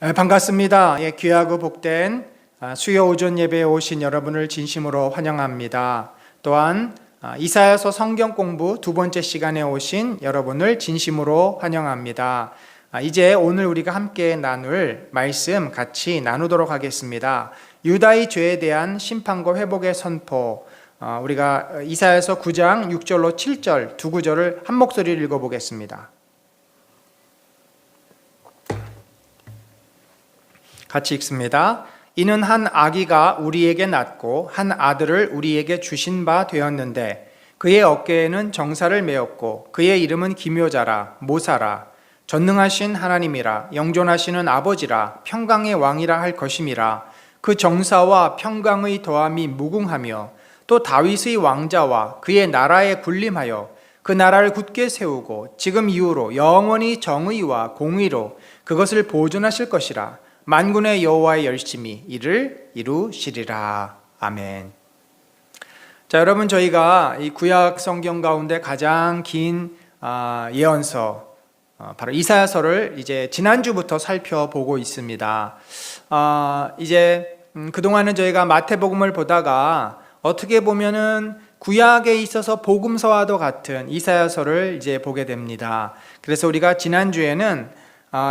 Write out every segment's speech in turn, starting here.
반갑습니다. 귀하고 복된 수요 오전 예배에 오신 여러분을 진심으로 환영합니다. 또한 이사야서 성경 공부 두 번째 시간에 오신 여러분을 진심으로 환영합니다. 이제 오늘 우리가 함께 나눌 말씀 같이 나누도록 하겠습니다. 유다의 죄에 대한 심판과 회복의 선포, 우리가 이사야서 9장 6절로 7절 두 구절을 한 목소리로 읽어보겠습니다. 같이 읽습니다. 이는 한 아기가 우리에게 낳고 한 아들을 우리에게 주신 바 되었는데 그의 어깨에는 정사를 메었고 그의 이름은 기묘자라 모사라 전능하신 하나님이라 영존하시는 아버지라 평강의 왕이라 할 것임이라. 그 정사와 평강의 더함이 무궁하며 또 다윗의 왕자와 그의 나라에 군림하여 그 나라를 굳게 세우고 지금 이후로 영원히 정의와 공의로 그것을 보존하실 것이라. 만군의 여호와의 열심히 이를 이루시리라. 아멘. 자, 여러분, 저희가 이 구약 성경 가운데 가장 긴 예언서, 바로 이사야서를 이제 지난주부터 살펴보고 있습니다. 이제 그동안은 저희가 마태복음을 보다가 어떻게 보면은 구약에 있어서 복음서와도 같은 이사야서를 이제 보게 됩니다. 그래서 우리가 지난주에는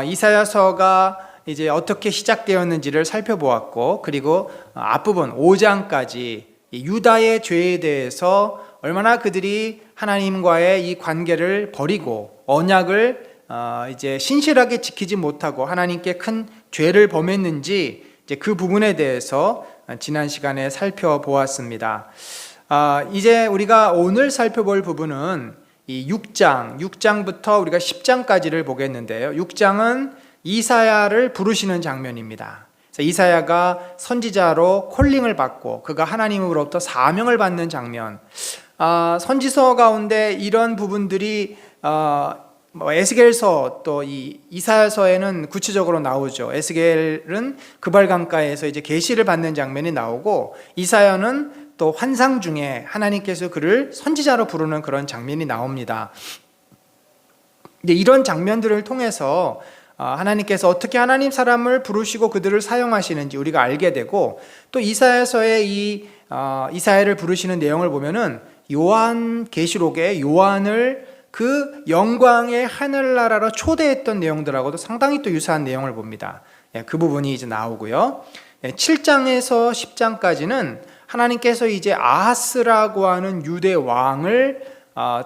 이사야서가 이제 어떻게 시작되었는지를 살펴보았고, 그리고 앞부분 5장까지 유다의 죄에 대해서 얼마나 그들이 하나님과의 이 관계를 버리고 언약을 이제 신실하게 지키지 못하고 하나님께 큰 죄를 범했는지 이제 그 부분에 대해서 지난 시간에 살펴보았습니다. 이제 우리가 오늘 살펴볼 부분은 이 6장부터 우리가 10장까지를 보겠는데요. 6장은 이사야를 부르시는 장면입니다. 그래서 이사야가 선지자로 콜링을 받고 그가 하나님으로부터 사명을 받는 장면. 선지서 가운데 이런 부분들이 에스겔서 또 이 이사야서에는 구체적으로 나오죠. 에스겔은 그발강가에서 이제 계시를 받는 장면이 나오고, 이사야는 또 환상 중에 하나님께서 그를 선지자로 부르는 그런 장면이 나옵니다. 근데 이런 장면들을 통해서 하나님께서 어떻게 하나님 사람을 부르시고 그들을 사용하시는지 우리가 알게 되고, 또 이사야서의 이 이사야를 부르시는 내용을 보면은 요한계시록에 요한을 그 영광의 하늘나라로 초대했던 내용들하고도 상당히 또 유사한 내용을 봅니다. 그 부분이 이제 나오고요. 7장에서 10장까지는 하나님께서 이제 아하스라고 하는 유대 왕을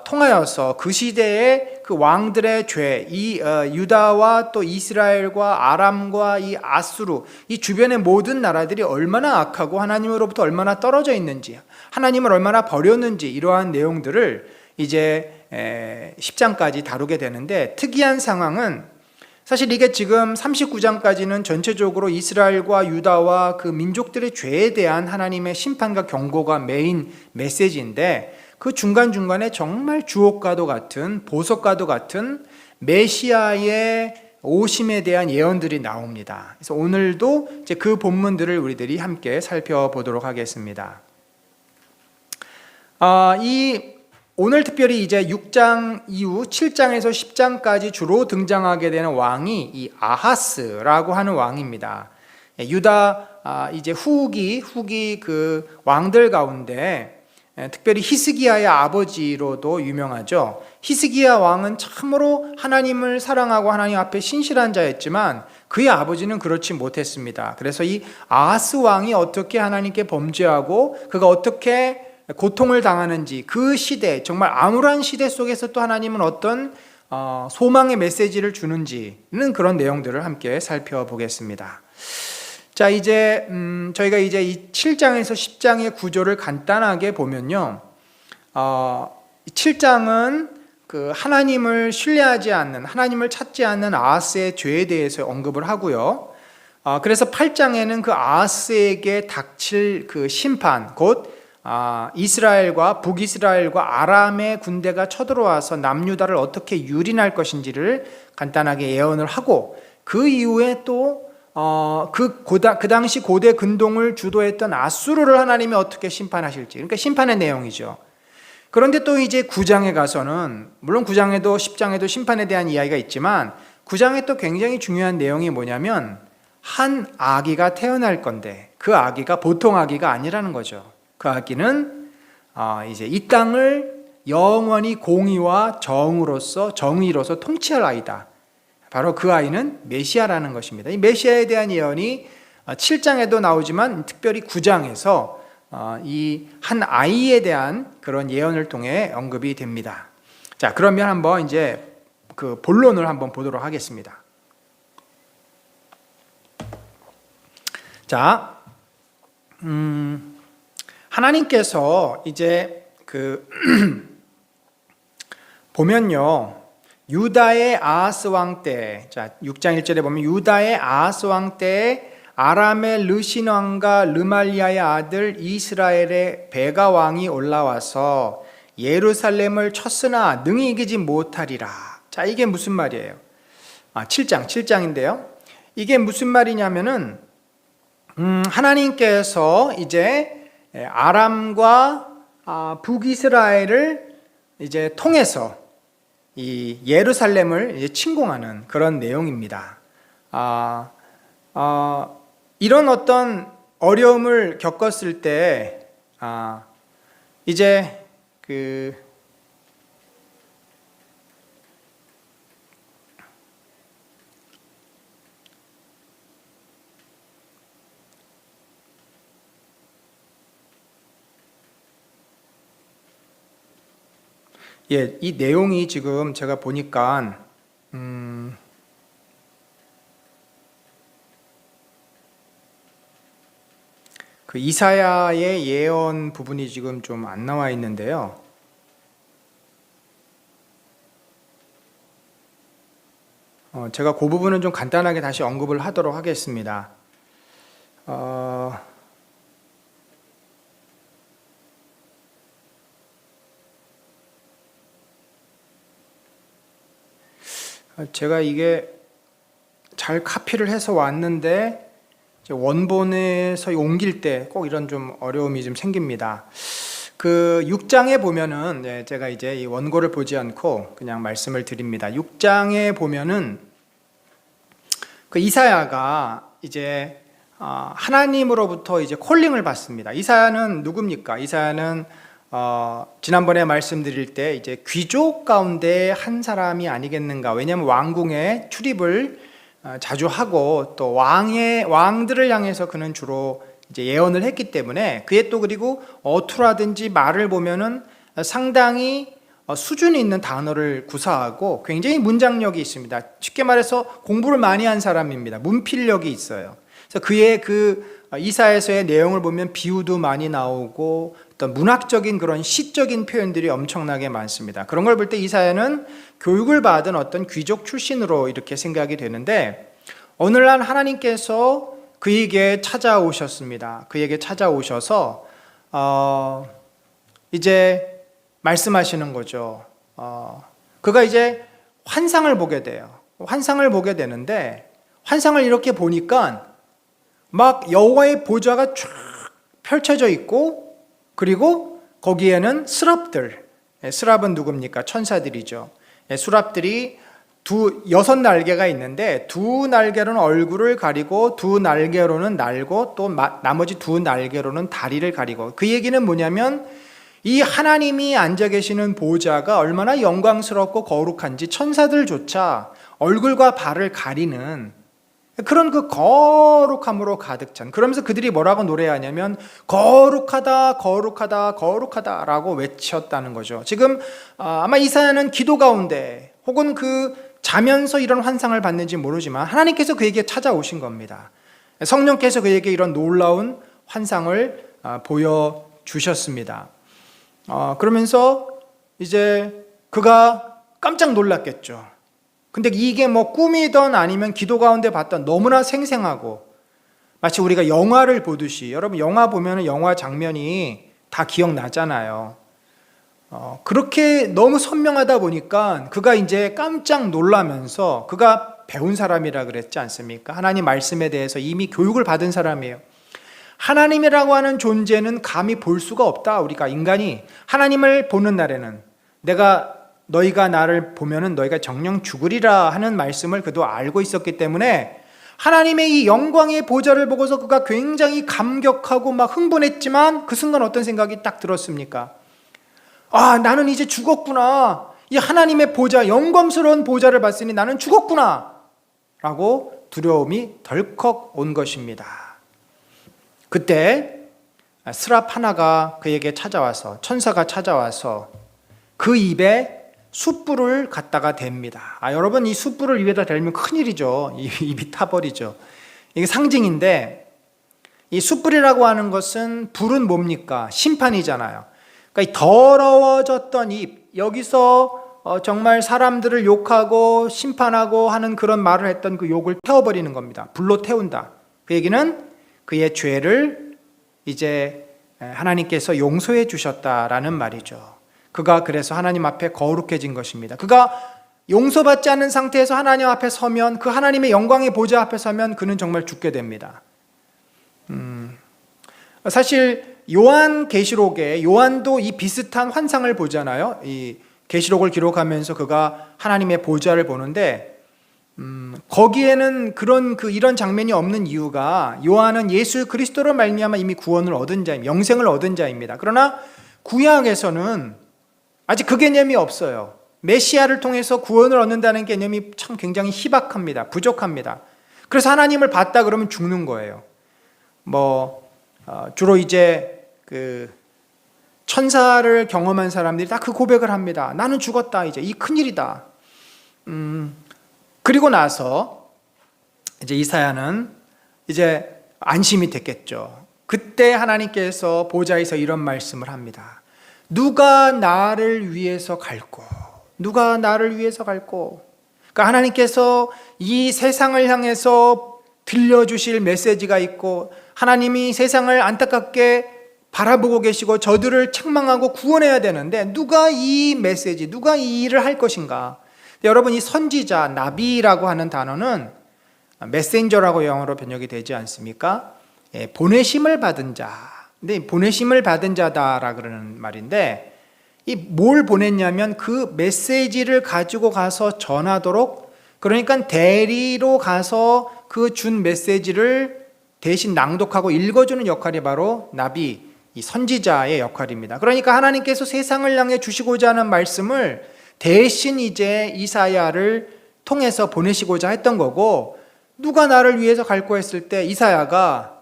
통하여서 그 시대의 그 왕들의 죄, 이 유다와 또 이스라엘과 아람과 이 아수르, 이 주변의 모든 나라들이 얼마나 악하고 하나님으로부터 얼마나 떨어져 있는지, 하나님을 얼마나 버렸는지, 이러한 내용들을 이제 10장까지 다루게 되는데, 특이한 상황은 사실 이게 지금 39장까지는 전체적으로 이스라엘과 유다와 그 민족들의 죄에 대한 하나님의 심판과 경고가 메인 메시지인데, 그 중간중간에 정말 주옥과도 같은, 보석과도 같은 메시아의 오심에 대한 예언들이 나옵니다. 그래서 오늘도 이제 그 본문들을 우리들이 함께 살펴보도록 하겠습니다. 오늘 특별히 이제 6장 이후 7장에서 10장까지 주로 등장하게 되는 왕이 이 아하스라고 하는 왕입니다. 유다 이제 후기 그 왕들 가운데 특별히 히스기야의 아버지로도 유명하죠. 히스기야 왕은 참으로 하나님을 사랑하고 하나님 앞에 신실한 자였지만 그의 아버지는 그렇지 못했습니다. 그래서 이 아하스 왕이 어떻게 하나님께 범죄하고 그가 어떻게 고통을 당하는지, 그 시대, 정말 암울한 시대 속에서 또 하나님은 어떤 소망의 메시지를 주는지는 그런 내용들을 함께 살펴보겠습니다. 자, 이제 저희가 이제 이 7장에서 10장의 구조를 간단하게 보면요, 7장은 그 하나님을 신뢰하지 않는, 하나님을 찾지 않는 아하스의 죄에 대해서 언급을 하고요. 그래서 8장에는 그 아하스에게 닥칠 그 심판, 곧 이스라엘과 북이스라엘과 아람의 군대가 쳐들어와서 남유다를 어떻게 유린할 것인지를 간단하게 예언을 하고, 그 이후에 또 그 당시 고대 근동을 주도했던 아수르를 하나님이 어떻게 심판하실지, 그러니까 심판의 내용이죠. 그런데 또 이제 9장에 가서는, 물론 9장에도 10장에도 심판에 대한 이야기가 있지만 9장에 또 굉장히 중요한 내용이 뭐냐면 한 아기가 태어날 건데 그 아기가 보통 아기가 아니라는 거죠. 그 아기는 이제 이 땅을 영원히 공의와 정의로서 통치할 아이다. 바로 그 아이는 메시아라는 것입니다. 이 메시아에 대한 예언이 7장에도 나오지만 특별히 9장에서 이 한 아이에 대한 그런 예언을 통해 언급이 됩니다. 자, 그러면 한번 이제 그 본론을 한번 보도록 하겠습니다. 자, 하나님께서 이제 그 보면요, 유다의 아하스 왕 때, 자 6장 1절에 보면 유다의 아하스 왕 때에 아람의 르신 왕과 르말리아의 아들 이스라엘의 베가 왕이 올라와서 예루살렘을 쳤으나 능히 이기지 못하리라. 자, 이게 무슨 말이에요? 7장인데요. 이게 무슨 말이냐면은 하나님께서 이제 아람과 북이스라엘을 이제 통해서 이 예루살렘을 이제 침공하는 그런 내용입니다. 이런 어떤 어려움을 겪었을 때 이제 이 내용이 지금 제가 보니까 그 이사야의 예언 부분이 지금 좀 안 나와 있는데요. 제가 그 부분은 좀 간단하게 다시 언급을 하도록 하겠습니다. 제가 이게 잘 카피를 해서 왔는데 원본에서 옮길 때 꼭 이런 좀 어려움이 좀 생깁니다. 그 6장에 보면은 제가 이제 이 원고를 보지 않고 그냥 말씀을 드립니다. 6장에 보면은 그 이사야가 이제 하나님으로부터 이제 콜링을 받습니다. 이사야는 누굽니까? 이사야는 지난번에 말씀드릴 때 이제 귀족 가운데 한 사람이 아니겠는가? 왜냐하면 왕궁에 출입을 자주 하고 또 왕들을 향해서 그는 주로 이제 예언을 했기 때문에 그의 또 그리고 어투라든지 말을 보면은 상당히 수준이 있는 단어를 구사하고 굉장히 문장력이 있습니다. 쉽게 말해서 공부를 많이 한 사람입니다. 문필력이 있어요. 그래서 그의 그 이사야서의 내용을 보면 비유도 많이 나오고 어떤 문학적인 그런 시적인 표현들이 엄청나게 많습니다. 그런 걸 볼 때 이사야는 교육을 받은 어떤 귀족 출신으로 이렇게 생각이 되는데 오늘날 하나님께서 그에게 찾아오셨습니다. 그에게 찾아오셔서 이제 말씀하시는 거죠. 그가 이제 환상을 보게 돼요. 환상을 보게 되는데 환상을 이렇게 보니까 막 여호와의 보좌가 쫙 펼쳐져 있고 그리고 거기에는 스랍들, 스랍은 누굽니까? 천사들이죠. 수랍들이 6날개가 있는데 2날개로는 얼굴을 가리고 2날개로는 날고 또 나머지 2날개로는 다리를 가리고 그 얘기는 뭐냐면 이 하나님이 앉아 계시는 보좌가 얼마나 영광스럽고 거룩한지 천사들조차 얼굴과 발을 가리는 그런 그 거룩함으로 가득 찬 그러면서 그들이 뭐라고 노래하냐면 거룩하다 거룩하다 거룩하다 라고 외쳤다는 거죠. 지금 아마 이사야는 기도 가운데 혹은 그 자면서 이런 환상을 받는지 모르지만 하나님께서 그에게 찾아오신 겁니다. 성령께서 그에게 이런 놀라운 환상을 보여주셨습니다. 그러면서 이제 그가 깜짝 놀랐겠죠. 근데 이게 뭐 꿈이든 아니면 기도 가운데 봤던 너무나 생생하고 마치 우리가 영화를 보듯이 여러분 영화 보면 영화 장면이 다 기억나잖아요. 그렇게 너무 선명하다 보니까 그가 이제 깜짝 놀라면서 그가 배운 사람이라 그랬지 않습니까? 하나님 말씀에 대해서 이미 교육을 받은 사람이에요. 하나님이라고 하는 존재는 감히 볼 수가 없다. 우리가 인간이 하나님을 보는 날에는 너희가 나를 보면은 너희가 정녕 죽으리라 하는 말씀을 그도 알고 있었기 때문에 하나님의 이 영광의 보좌를 보고서 그가 굉장히 감격하고 막 흥분했지만 그 순간 어떤 생각이 딱 들었습니까? 아, 나는 이제 죽었구나. 이 하나님의 보좌, 영광스러운 보좌를 봤으니 나는 죽었구나 라고 두려움이 덜컥 온 것입니다. 그때 스랍 하나가 그에게 찾아와서, 천사가 찾아와서 그 입에 숯불을 갖다가 댑니다. 여러분, 이 숯불을 입에다 대면 큰일이죠. 입이 타버리죠. 이게 상징인데, 이 숯불이라고 하는 것은, 불은 뭡니까? 심판이잖아요. 그러니까 이 더러워졌던 입, 여기서 정말 사람들을 욕하고 심판하고 하는 그런 말을 했던 그 욕을 태워버리는 겁니다. 불로 태운다. 그 얘기는 그의 죄를 이제 하나님께서 용서해 주셨다라는 말이죠. 그가 그래서 하나님 앞에 거룩해진 것입니다. 그가 용서받지 않는 상태에서 하나님 앞에 서면, 그 하나님의 영광의 보좌 앞에 서면 그는 정말 죽게 됩니다. 사실 요한계시록에 요한도 이 비슷한 환상을 보잖아요. 이 계시록을 기록하면서 그가 하나님의 보좌를 보는데 거기에는 이런 장면이 없는 이유가, 요한은 예수 그리스도로 말미암아 이미 구원을 얻은 자입니다. 영생을 얻은 자입니다. 그러나 구약에서는 아직 그 개념이 없어요. 메시아를 통해서 구원을 얻는다는 개념이 참 굉장히 희박합니다. 부족합니다. 그래서 하나님을 봤다 그러면 죽는 거예요. 주로 이제 그 천사를 경험한 사람들이 다 그 고백을 합니다. 나는 죽었다. 이제 이 큰일이다. 그리고 나서 이제 이사야는 이제 안심이 됐겠죠. 그때 하나님께서 보좌에서 이런 말씀을 합니다. 누가 나를 위해서 갈고, 누가 나를 위해서 갈고. 그러니까 하나님께서 이 세상을 향해서 들려주실 메시지가 있고, 하나님이 세상을 안타깝게 바라보고 계시고 저들을 책망하고 구원해야 되는데 누가 이 메시지, 누가 이 일을 할 것인가. 여러분, 이 선지자, 나비라고 하는 단어는 메신저라고 영어로 번역이 되지 않습니까? 보내심을 받은 자. 근데 보내심을 받은 자다라 그러는 말인데, 이 뭘 보냈냐면 그 메시지를 가지고 가서 전하도록, 그러니까 대리로 가서 그 준 메시지를 대신 낭독하고 읽어주는 역할이 바로 나비, 이 선지자의 역할입니다. 그러니까 하나님께서 세상을 향해 주시고자 하는 말씀을 대신 이제 이사야를 통해서 보내시고자 했던 거고, 누가 나를 위해서 갈고 했을 때 이사야가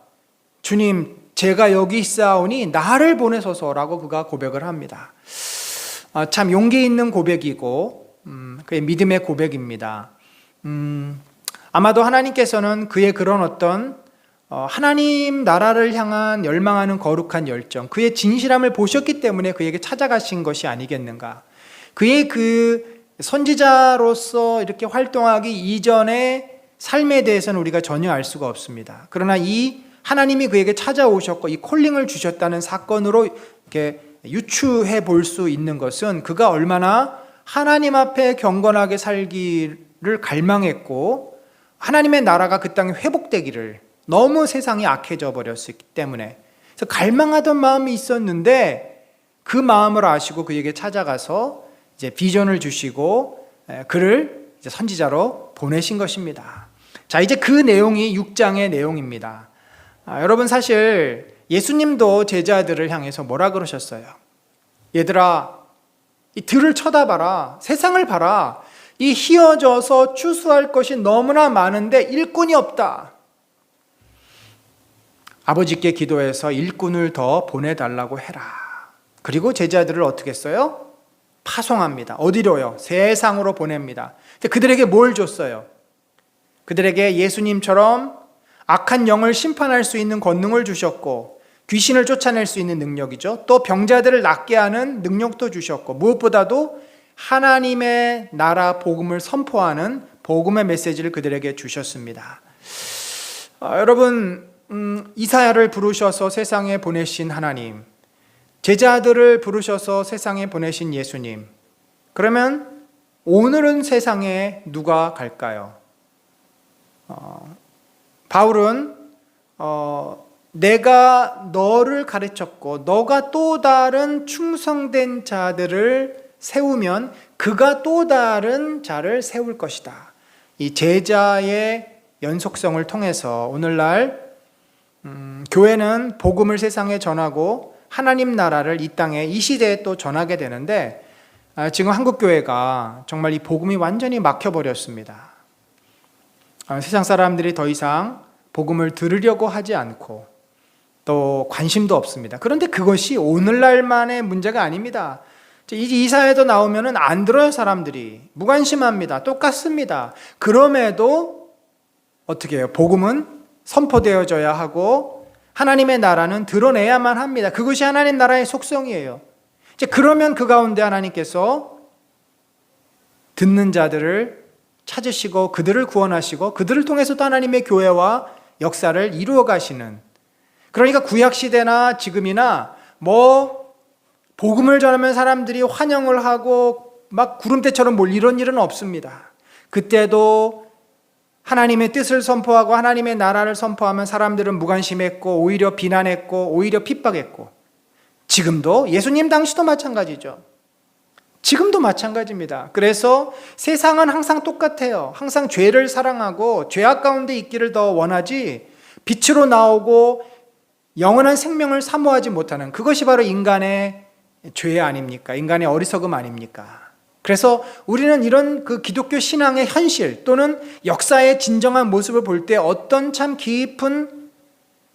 주님, 제가 여기 있사오니 나를 보내소서라고 그가 고백을 합니다. 참 용기 있는 고백이고 그의 믿음의 고백입니다. 아마도 하나님께서는 그의 그런 어떤 하나님 나라를 향한 열망하는 거룩한 열정, 그의 진실함을 보셨기 때문에 그에게 찾아가신 것이 아니겠는가. 그의 그 선지자로서 이렇게 활동하기 이전의 삶에 대해서는 우리가 전혀 알 수가 없습니다. 그러나 이 하나님이 그에게 찾아오셨고 이 콜링을 주셨다는 사건으로 이렇게 유추해 볼 수 있는 것은 그가 얼마나 하나님 앞에 경건하게 살기를 갈망했고, 하나님의 나라가 그 땅에 회복되기를, 너무 세상이 악해져 버렸기 때문에 그래서 갈망하던 마음이 있었는데 그 마음을 아시고 그에게 찾아가서 이제 비전을 주시고 그를 이제 선지자로 보내신 것입니다. 자, 이제 그 내용이 6장의 내용입니다. 여러분, 사실 예수님도 제자들을 향해서 뭐라 그러셨어요? 얘들아, 이 들을 쳐다봐라. 세상을 봐라. 이 휘어져서 추수할 것이 너무나 많은데 일꾼이 없다. 아버지께 기도해서 일꾼을 더 보내달라고 해라. 그리고 제자들을 어떻게 했어요? 파송합니다. 어디로요? 세상으로 보냅니다. 근데 그들에게 뭘 줬어요? 그들에게 예수님처럼 악한 영을 심판할 수 있는 권능을 주셨고, 귀신을 쫓아낼 수 있는 능력이죠. 또 병자들을 낫게 하는 능력도 주셨고, 무엇보다도 하나님의 나라 복음을 선포하는 복음의 메시지를 그들에게 주셨습니다. 여러분, 이사야를 부르셔서 세상에 보내신 하나님, 제자들을 부르셔서 세상에 보내신 예수님, 그러면 오늘은 세상에 누가 갈까요? 바울은 내가 너를 가르쳤고 너가 또 다른 충성된 자들을 세우면 그가 또 다른 자를 세울 것이다. 이 제자의 연속성을 통해서 오늘날 교회는 복음을 세상에 전하고 하나님 나라를 이 땅에 이 시대에 또 전하게 되는데, 지금 한국교회가 정말 이 복음이 완전히 막혀버렸습니다. 세상 사람들이 더 이상 복음을 들으려고 하지 않고 또 관심도 없습니다. 그런데 그것이 오늘날만의 문제가 아닙니다. 이사야에도 나오면은 안 들어요. 사람들이 무관심합니다. 똑같습니다. 그럼에도 어떻게 해요? 복음은 선포되어져야 하고 하나님의 나라는 드러내야만 합니다. 그것이 하나님 나라의 속성이에요. 이제 그러면 그 가운데 하나님께서 듣는 자들을 찾으시고 그들을 구원하시고 그들을 통해서도 하나님의 교회와 역사를 이루어 가시는, 그러니까 구약시대나 지금이나 복음을 전하면 사람들이 환영을 하고 막 구름대처럼 몰 이런 일은 없습니다. 그때도 하나님의 뜻을 선포하고 하나님의 나라를 선포하면 사람들은 무관심했고 오히려 비난했고 오히려 핍박했고, 지금도 예수님 당시도 마찬가지죠. 지금도 마찬가지입니다. 그래서 세상은 항상 똑같아요. 항상 죄를 사랑하고 죄악 가운데 있기를 더 원하지 빛으로 나오고 영원한 생명을 사모하지 못하는, 그것이 바로 인간의 죄 아닙니까? 인간의 어리석음 아닙니까? 그래서 우리는 이런 그 기독교 신앙의 현실 또는 역사의 진정한 모습을 볼 때 어떤 참 깊은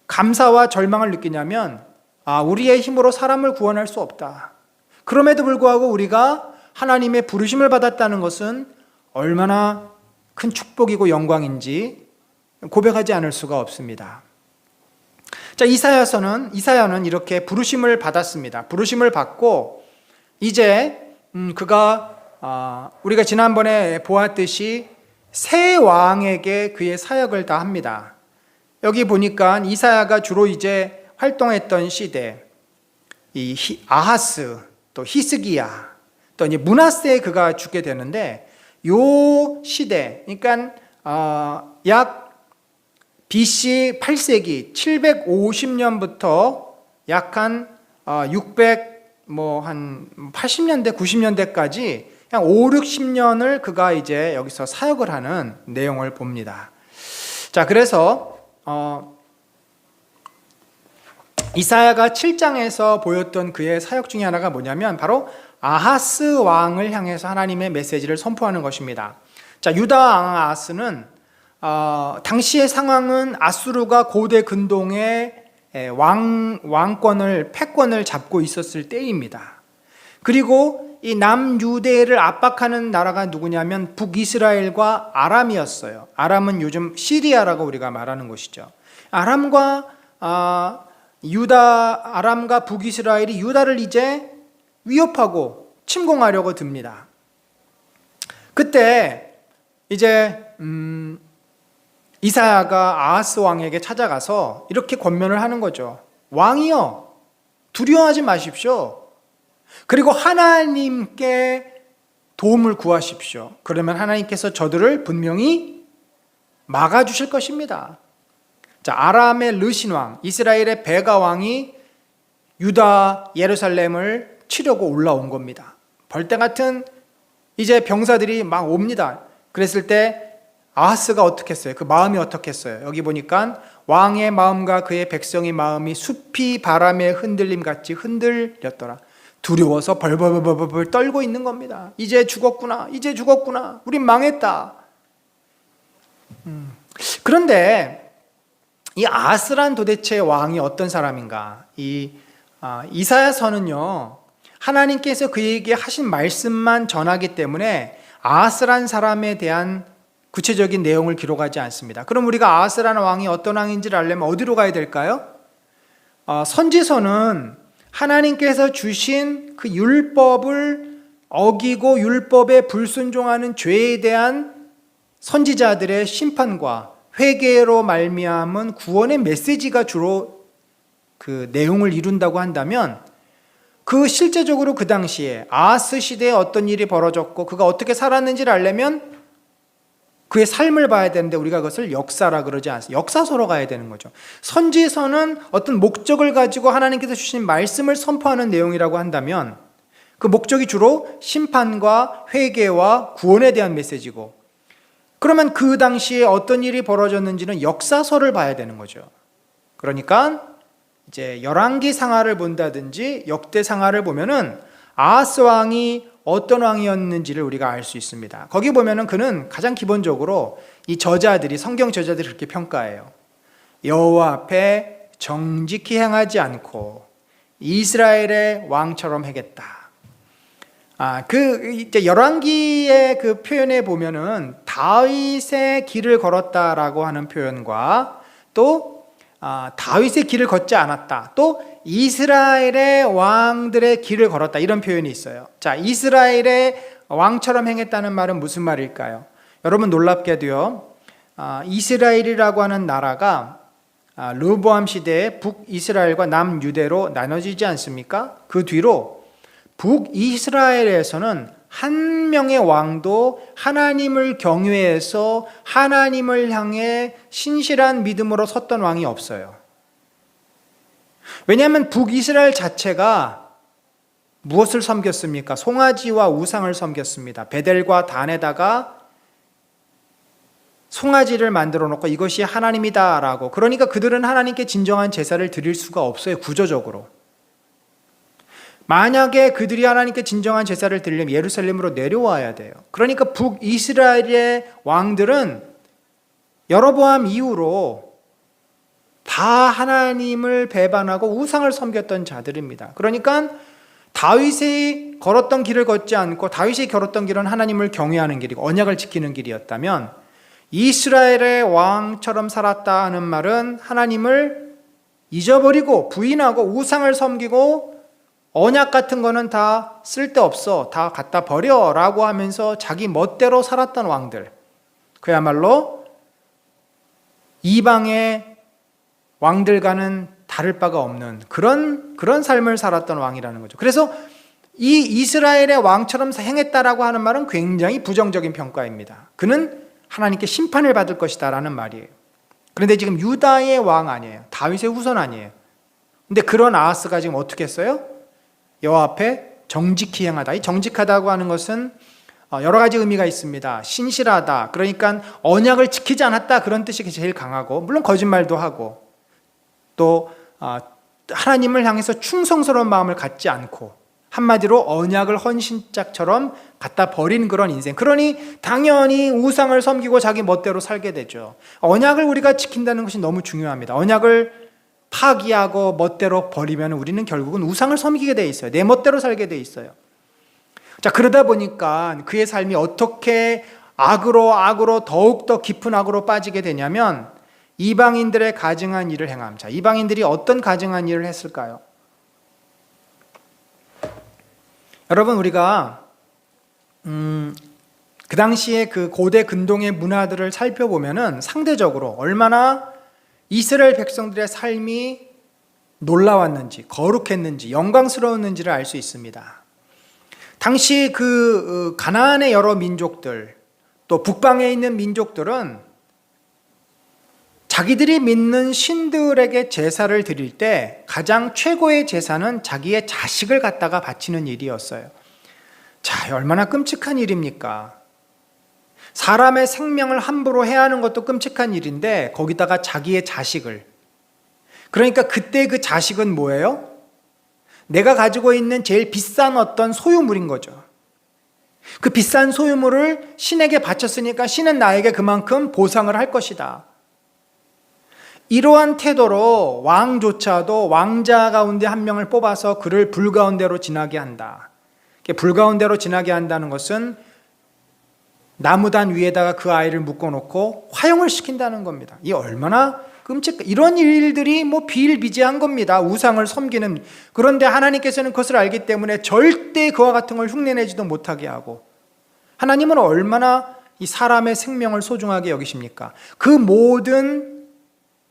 감사와 절망을 느끼냐면, 우리의 힘으로 사람을 구원할 수 없다. 그럼에도 불구하고 우리가 하나님의 부르심을 받았다는 것은 얼마나 큰 축복이고 영광인지 고백하지 않을 수가 없습니다. 자, 이사야는 이렇게 부르심을 받았습니다. 부르심을 받고 이제 그가 우리가 지난번에 보았듯이 새 왕에게 그의 사역을 다 합니다. 여기 보니까 이사야가 주로 이제 활동했던 시대, 아하스, 또 히스기야, 또 이제 므낫세에 그가 죽게 되는데, 요 시대, 그러니까 약 BC 8세기 750년부터 약 한 80년대 90년대까지 한 5, 60년을 그가 이제 여기서 사역을 하는 내용을 봅니다. 자, 그래서 이사야가 7장에서 보였던 그의 사역 중에 하나가 뭐냐면 바로 아하스 왕을 향해서 하나님의 메시지를 선포하는 것입니다. 자, 유다 왕 아하스는 당시의 상황은 아수르가 고대 근동의 패권을 잡고 있었을 때입니다. 그리고 이 남유대를 압박하는 나라가 누구냐면 북이스라엘과 아람이었어요. 아람은 요즘 시리아라고 우리가 말하는 것이죠. 아람과 북이스라엘이 유다를 이제 위협하고 침공하려고 듭니다. 그때 이제 이사야가 아하스 왕에게 찾아가서 이렇게 권면을 하는 거죠. 왕이여, 두려워하지 마십시오. 그리고 하나님께 도움을 구하십시오. 그러면 하나님께서 저들을 분명히 막아주실 것입니다. 자, 아람의 르신 왕, 이스라엘의 베가 왕이 유다 예루살렘을 치려고 올라온 겁니다. 벌떼 같은 이제 병사들이 막 옵니다. 그랬을 때 아하스가 어떻게 했어요? 그 마음이 어떻게 했어요? 여기 보니까 왕의 마음과 그의 백성의 마음이 숲이 바람에 흔들림 같이 흔들렸더라. 두려워서 벌벌벌벌 떨고 있는 겁니다. 이제 죽었구나. 우린 망했다. 그런데 이 아하스란 도대체 왕이 어떤 사람인가? 이사야서는요, 하나님께서 그에게 하신 말씀만 전하기 때문에 아하스란 사람에 대한 구체적인 내용을 기록하지 않습니다. 그럼 우리가 아하스라는 왕이 어떤 왕인지를 알려면 어디로 가야 될까요? 선지서는 하나님께서 주신 그 율법을 어기고 율법에 불순종하는 죄에 대한 선지자들의 심판과 회개로 말미암은 구원의 메시지가 주로 그 내용을 이룬다고 한다면, 그 실제적으로 그 당시에 아하스 시대에 어떤 일이 벌어졌고 그가 어떻게 살았는지를 알려면 그의 삶을 봐야 되는데 우리가 그것을 역사라 그러지 않습니다. 역사서로 가야 되는 거죠. 선지서는 어떤 목적을 가지고 하나님께서 주신 말씀을 선포하는 내용이라고 한다면 그 목적이 주로 심판과 회개와 구원에 대한 메시지고, 그러면 그 당시에 어떤 일이 벌어졌는지는 역사서를 봐야 되는 거죠. 그러니까 이제 열왕기 상하를 본다든지 역대 상하를 보면은 아하스 왕이 어떤 왕이었는지를 우리가 알 수 있습니다. 거기 보면은 그는 가장 기본적으로 이 저자들이, 성경 저자들이 그렇게 평가해요. 여호와 앞에 정직히 행하지 않고 이스라엘의 왕처럼 행했다. 이제 열왕기의 그 표현에 보면은 다윗의 길을 걸었다라고 하는 표현과 또 다윗의 길을 걷지 않았다. 또 이스라엘의 왕들의 길을 걸었다. 이런 표현이 있어요. 자, 이스라엘의 왕처럼 행했다는 말은 무슨 말일까요? 여러분 놀랍게도요. 이스라엘이라고 하는 나라가 르호보암 시대에 북이스라엘과 남유대로 나눠지지 않습니까? 그 뒤로 북이스라엘에서는 한 명의 왕도 하나님을 경외해서 하나님을 향해 신실한 믿음으로 섰던 왕이 없어요. 왜냐하면 북이스라엘 자체가 무엇을 섬겼습니까? 송아지와 우상을 섬겼습니다. 베델과 단에다가 송아지를 만들어 놓고 이것이 하나님이다 라고. 그러니까 그들은 하나님께 진정한 제사를 드릴 수가 없어요. 구조적으로. 만약에 그들이 하나님께 진정한 제사를 드리려면 예루살렘으로 내려와야 돼요. 그러니까 북이스라엘의 왕들은 여로보암 이후로 다 하나님을 배반하고 우상을 섬겼던 자들입니다. 그러니까 다윗이 걸었던 길을 걷지 않고 다윗이 걸었던 길은 하나님을 경외하는 길이고 언약을 지키는 길이었다면 이스라엘의 왕처럼 살았다 하는 말은 하나님을 잊어버리고 부인하고 우상을 섬기고 언약 같은 거는 다 쓸데없어, 다 갖다 버려 라고 하면서 자기 멋대로 살았던 왕들, 그야말로 이방의 왕들과는 다를 바가 없는 그런 삶을 살았던 왕이라는 거죠. 그래서 이 이스라엘의 왕처럼 행했다라고 하는 말은 굉장히 부정적인 평가입니다. 그는 하나님께 심판을 받을 것이다 라는 말이에요. 그런데 지금 유다의 왕 아니에요. 다윗의 후손 아니에요. 근데 그런 아하스가 지금 어떻게 했어요? 여호와 앞에 정직히 행하다. 이 정직하다고 하는 것은 여러 가지 의미가 있습니다. 신실하다, 그러니까 언약을 지키지 않았다, 그런 뜻이 제일 강하고, 물론 거짓말도 하고, 또 하나님을 향해서 충성스러운 마음을 갖지 않고, 한마디로 언약을 헌신짝처럼 갖다 버린 그런 인생. 그러니 당연히 우상을 섬기고 자기 멋대로 살게 되죠. 언약을 우리가 지킨다는 것이 너무 중요합니다. 언약을 파기하고 멋대로 버리면 우리는 결국은 우상을 섬기게 돼 있어요. 내 멋대로 살게 돼 있어요. 자, 그러다 보니까 그의 삶이 어떻게 악으로 더욱더 깊은 악으로 빠지게 되냐면 이방인들의 가증한 일을 행함. 자, 이방인들이 어떤 가증한 일을 했을까요? 여러분, 우리가 그 당시에 그 고대 근동의 문화들을 살펴보면은 상대적으로 얼마나 이스라엘 백성들의 삶이 놀라웠는지, 거룩했는지, 영광스러웠는지를 알 수 있습니다. 당시 그 가나안의 여러 민족들, 또 북방에 있는 민족들은 자기들이 믿는 신들에게 제사를 드릴 때 가장 최고의 제사는 자기의 자식을 갖다가 바치는 일이었어요. 자, 얼마나 끔찍한 일입니까? 사람의 생명을 함부로 해하는 것도 끔찍한 일인데 거기다가 자기의 자식을, 그러니까 그때 그 자식은 뭐예요? 내가 가지고 있는 제일 비싼 어떤 소유물인 거죠. 그 비싼 소유물을 신에게 바쳤으니까 신은 나에게 그만큼 보상을 할 것이다. 이러한 태도로 왕조차도 왕자 가운데 한 명을 뽑아서 그를 불 가운데로 지나게 한다. 불 가운데로 지나게 한다는 것은 나무단 위에다가 그 아이를 묶어놓고 화형을 시킨다는 겁니다. 이 얼마나 이런 일들이 비일비재한 겁니다. 우상을 섬기는. 그런데 하나님께서는 그것을 알기 때문에 절대 그와 같은 걸 흉내내지도 못하게 하고, 하나님은 얼마나 이 사람의 생명을 소중하게 여기십니까? 그 모든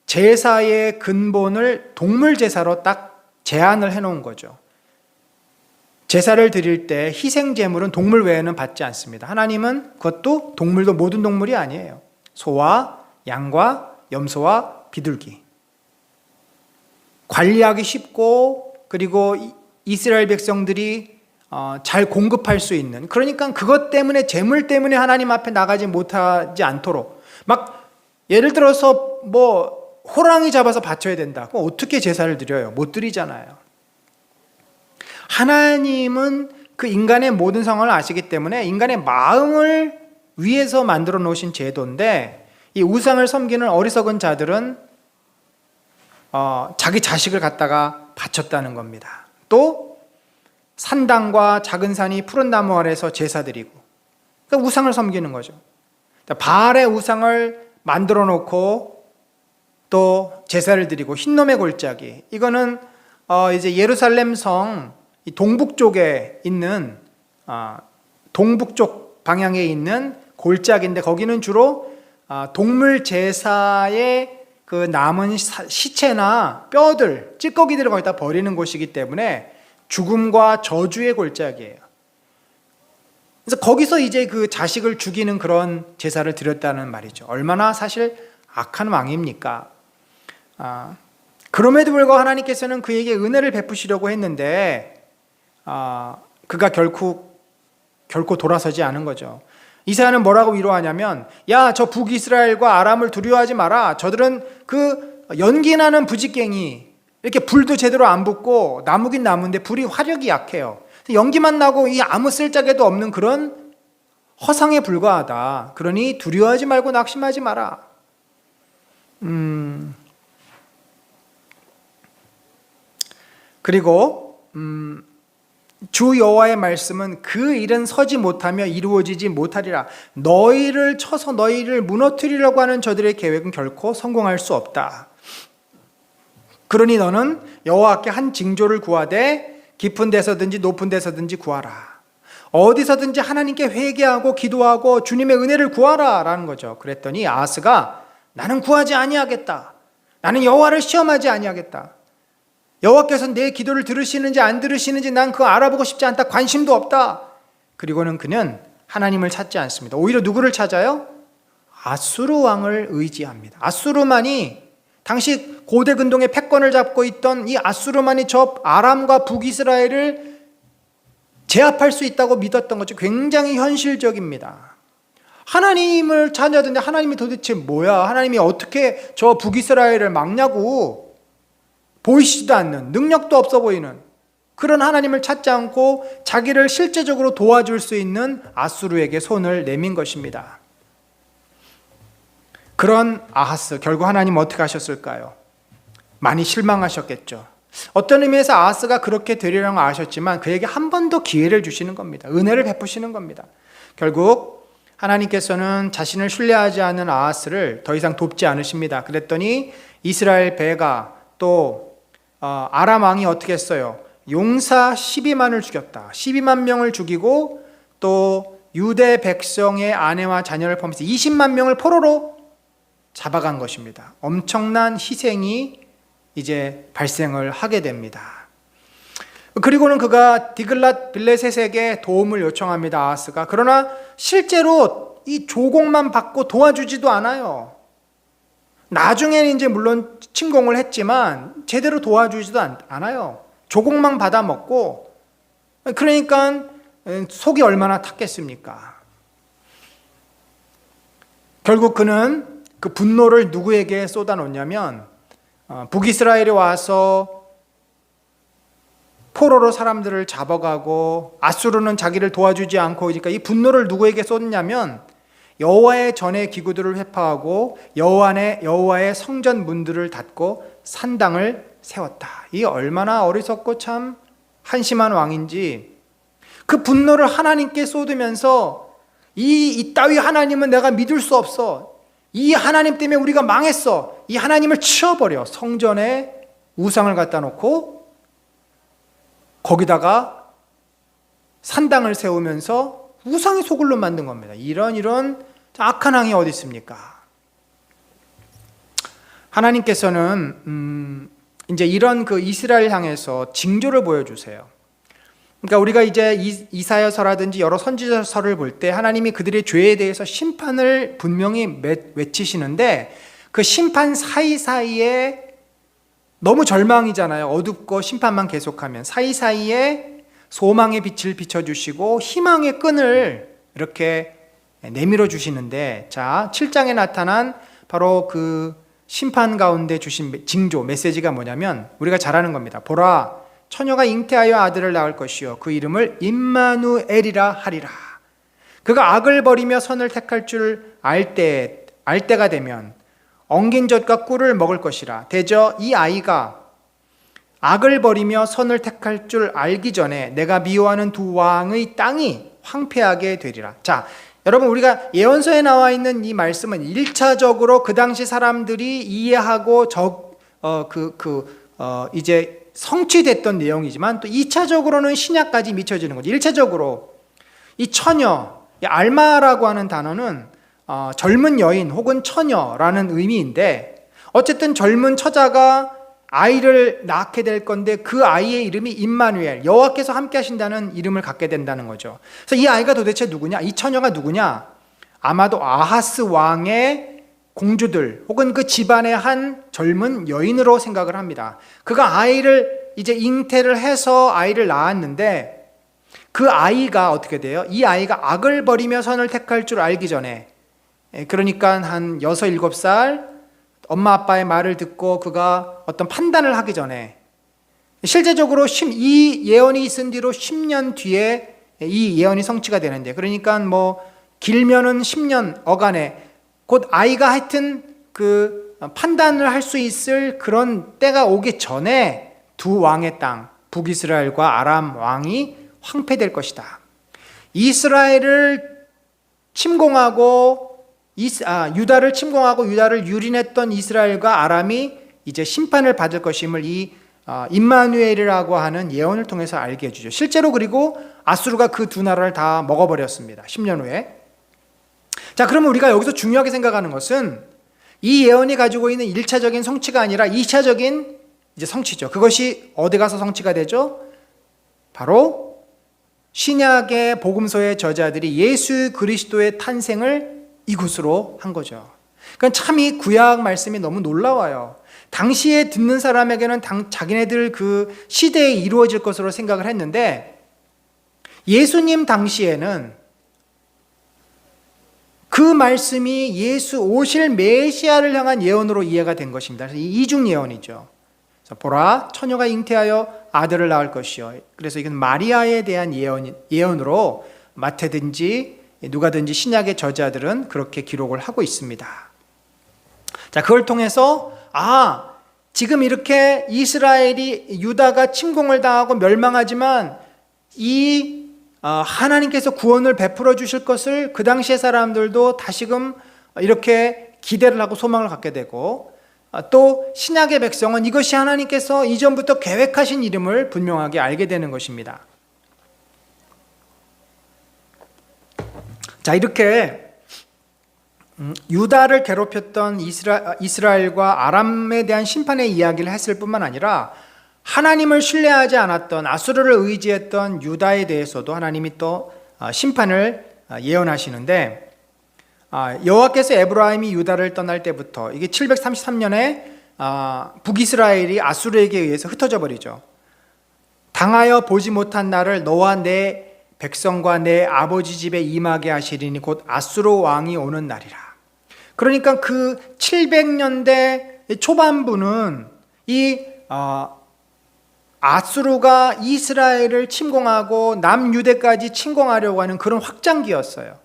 제사의 근본을 동물 제사로 딱 제한을 해놓은 거죠. 제사를 드릴 때 희생 제물은 동물 외에는 받지 않습니다. 하나님은 그것도 동물도 모든 동물이 아니에요. 소와 양과 염소와 비둘기. 관리하기 쉽고, 그리고 이스라엘 백성들이 잘 공급할 수 있는, 그러니까 그것 때문에, 재물 때문에 하나님 앞에 나가지 못하지 않도록, 막 예를 들어서 뭐 호랑이 잡아서 바쳐야 된다, 그럼 어떻게 제사를 드려요? 못 드리잖아요. 하나님은 그 인간의 모든 상황을 아시기 때문에 인간의 마음을 위해서 만들어 놓으신 제도인데, 이 우상을 섬기는 어리석은 자들은 자기 자식을 갖다가 바쳤다는 겁니다. 또 산당과 작은 산이 푸른 나무 아래서 제사 드리고, 그러니까 우상을 섬기는 거죠. 바알의 우상을 만들어 놓고 또 제사를 드리고, 흰놈의 골짜기, 이거는 이제 예루살렘 성 동북쪽에 있는, 동북쪽 방향에 있는 골짜기인데, 거기는 주로 동물 제사의 그 남은 시체나 뼈들, 찌꺼기들을 거기다 버리는 곳이기 때문에 죽음과 저주의 골짜기예요. 그래서 거기서 이제 그 자식을 죽이는 그런 제사를 드렸다는 말이죠. 얼마나 사실 악한 왕입니까? 그럼에도 불구하고 하나님께서는 그에게 은혜를 베푸시려고 했는데 그가 결코 돌아서지 않은 거죠. 이사야는 뭐라고 위로하냐면, 야, 저 북이스라엘과 아람을 두려워하지 마라. 저들은 그 연기나는 부직갱이, 이렇게 불도 제대로 안 붙고 나무긴 나무인데 불이 화력이 약해요. 연기만 나고 이 아무 쓸데기도 없는 그런 허상에 불과하다. 그러니 두려워하지 말고 낙심하지 마라. 그리고 주 여호와의 말씀은 그 일은 서지 못하며 이루어지지 못하리라. 너희를 쳐서 너희를 무너뜨리려고 하는 저들의 계획은 결코 성공할 수 없다. 그러니 너는 여호와께 한 징조를 구하되 깊은 데서든지 높은 데서든지 구하라. 어디서든지 하나님께 회개하고 기도하고 주님의 은혜를 구하라 라는 거죠. 그랬더니 아하스가 나는 구하지 아니하겠다. 나는 여호와를 시험하지 아니하겠다. 여호와께서 내 기도를 들으시는지 안 들으시는지 난 그거 알아보고 싶지 않다. 관심도 없다. 그리고는 그는 하나님을 찾지 않습니다. 오히려 누구를 찾아요? 아수르 왕을 의지합니다. 아수르만이, 당시 고대 근동의 패권을 잡고 있던 이 아수르만이 저 아람과 북이스라엘을 제압할 수 있다고 믿었던 거죠. 굉장히 현실적입니다. 하나님을 찾아야되는데 하나님이 도대체 뭐야? 하나님이 어떻게 저 북이스라엘을 막냐고. 보이시지도 않는, 능력도 없어 보이는 그런 하나님을 찾지 않고 자기를 실제적으로 도와줄 수 있는 아수르에게 손을 내민 것입니다. 그런 아하스, 결국 하나님 어떻게 하셨을까요? 많이 실망하셨겠죠. 어떤 의미에서 아하스가 그렇게 되리라고 아셨지만 그에게 한 번 더 기회를 주시는 겁니다. 은혜를 베푸시는 겁니다. 결국 하나님께서는 자신을 신뢰하지 않는 아하스를 더 이상 돕지 않으십니다. 그랬더니 이스라엘 배가, 또 아람 왕이 어떻게 했어요? 용사 12만을 죽였다. 12만 명을 죽이고 또 유대 백성의 아내와 자녀를 포함해서 20만 명을 포로로 잡아간 것입니다. 엄청난 희생이 이제 발생을 하게 됩니다. 그리고는 그가 디글랏 빌레셋에게 도움을 요청합니다. 아하스가. 그러나 실제로 이 조공만 받고 도와주지도 않아요. 나중에는 이제 물론 침공을 했지만 제대로 도와주지도 않아요. 조공만 받아먹고, 그러니까 속이 얼마나 탔겠습니까? 결국 그는 그 분노를 누구에게 쏟아놓냐면 북이스라엘에 와서 포로로 사람들을 잡아가고 아수르는 자기를 도와주지 않고, 그러니까 이 분노를 누구에게 쏟냐면 여호와의 전의 기구들을 회파하고 여호와의 성전 문들을 닫고 산당을 세웠다. 이 얼마나 어리석고 참 한심한 왕인지, 그 분노를 하나님께 쏟으면서 이따위 하나님은 내가 믿을 수 없어. 이 하나님 때문에 우리가 망했어. 이 하나님을 치워버려. 성전에 우상을 갖다 놓고 거기다가 산당을 세우면서 우상의 소굴로 만든 겁니다. 이런 악한 왕이 어디 있습니까? 하나님께서는 이제 이런 그 이스라엘 향해서 징조를 보여주세요. 그러니까 우리가 이제 이사야서라든지 여러 선지자서를 볼 때 하나님이 그들의 죄에 대해서 심판을 분명히 외치시는데, 그 심판 사이사이에 너무 절망이잖아요. 어둡고 심판만 계속하면 사이사이에 소망의 빛을 비춰주시고 희망의 끈을 이렇게 내밀어 주시는데, 자, 7장에 나타난 바로 그 심판 가운데 주신 징조, 메시지가 뭐냐면 우리가 잘 아는 겁니다. 보라, 처녀가 잉태하여 아들을 낳을 것이요 그 이름을 임마누엘이라 하리라. 그가 악을 버리며 선을 택할 줄 알 때가 되면 엉긴 젖과 꿀을 먹을 것이라. 대저 이 아이가 악을 버리며 선을 택할 줄 알기 전에 내가 미워하는 두 왕의 땅이 황폐하게 되리라. 자, 여러분, 우리가 예언서에 나와 있는 이 말씀은 1차적으로 그 당시 사람들이 이해하고 이제 성취됐던 내용이지만, 또 2차적으로는 신약까지 미쳐지는 거죠. 1차적으로 이 처녀, 이 알마라고 하는 단어는 젊은 여인 혹은 처녀라는 의미인데, 어쨌든 젊은 처자가 아이를 낳게 될 건데 그 아이의 이름이 임마누엘, 여호와께서 함께 하신다는 이름을 갖게 된다는 거죠. 그래서 이 아이가 도대체 누구냐? 이 처녀가 누구냐? 아마도 아하스 왕의 공주들 혹은 그 집안의 한 젊은 여인으로 생각을 합니다. 그가 아이를 이제 잉태를 해서 아이를 낳았는데, 그 아이가 어떻게 돼요? 이 아이가 악을 버리며 선을 택할 줄 알기 전에, 그러니까 한 6, 7살 엄마 아빠의 말을 듣고 그가 어떤 판단을 하기 전에, 실제적으로 이 예언이 있은 뒤로 10년 뒤에 이 예언이 성취가 되는데, 그러니까 뭐 길면은 10년 어간에 곧 아이가 하여튼 그 판단을 할 수 있을 그런 때가 오기 전에 두 왕의 땅, 북이스라엘과 아람 왕이 황폐될 것이다. 이스라엘을 침공하고 유다를 침공하고 유다를 유린했던 이스라엘과 아람이 이제 심판을 받을 것임을 이 임마누엘이라고 하는 예언을 통해서 알게 해주죠. 실제로 그리고 아수르가 그 두 나라를 다 먹어버렸습니다. 10년 후에. 자, 그러면 우리가 여기서 중요하게 생각하는 것은 이 예언이 가지고 있는 1차적인 성취가 아니라 2차적인 이제 성취죠. 그것이 어디 가서 성취가 되죠? 바로 신약의 복음서의 저자들이 예수 그리스도의 탄생을 이곳으로 한 거죠. 그러니까 참 이 구약 말씀이 너무 놀라워요. 당시에 듣는 사람에게는 자기네들 그 시대에 이루어질 것으로 생각을 했는데, 예수님 당시에는 그 말씀이 예수 오실 메시아를 향한 예언으로 이해가 된 것입니다. 그래서 이중 예언이죠. 그래서 보라, 처녀가 잉태하여 아들을 낳을 것이요. 그래서 이건 마리아에 대한 예언으로 마태든지 누가든지 신약의 저자들은 그렇게 기록을 하고 있습니다. 자, 그걸 통해서 지금 이렇게 이스라엘이 유다가 침공을 당하고 멸망하지만 이 하나님께서 구원을 베풀어 주실 것을 그 당시의 사람들도 다시금 이렇게 기대를 하고 소망을 갖게 되고, 또 신약의 백성은 이것이 하나님께서 이전부터 계획하신 이름을 분명하게 알게 되는 것입니다. 자, 이렇게 유다를 괴롭혔던 이스라엘과 아람에 대한 심판의 이야기를 했을 뿐만 아니라 하나님을 신뢰하지 않았던 아수르를 의지했던 유다에 대해서도 하나님이 또 심판을 예언하시는데, 여호와께서 에브라임이 유다를 떠날 때부터 이게 733년에 북이스라엘이 아수르에게 의해서 흩어져 버리죠. 당하여 보지 못한 나를 너와 내 백성과 내 아버지 집에 임하게 하시리니 곧 아수르 왕이 오는 날이라. 그러니까 그 700년대 초반부는 이 아수르가 이스라엘을 침공하고 남유대까지 침공하려고 하는 그런 확장기였어요.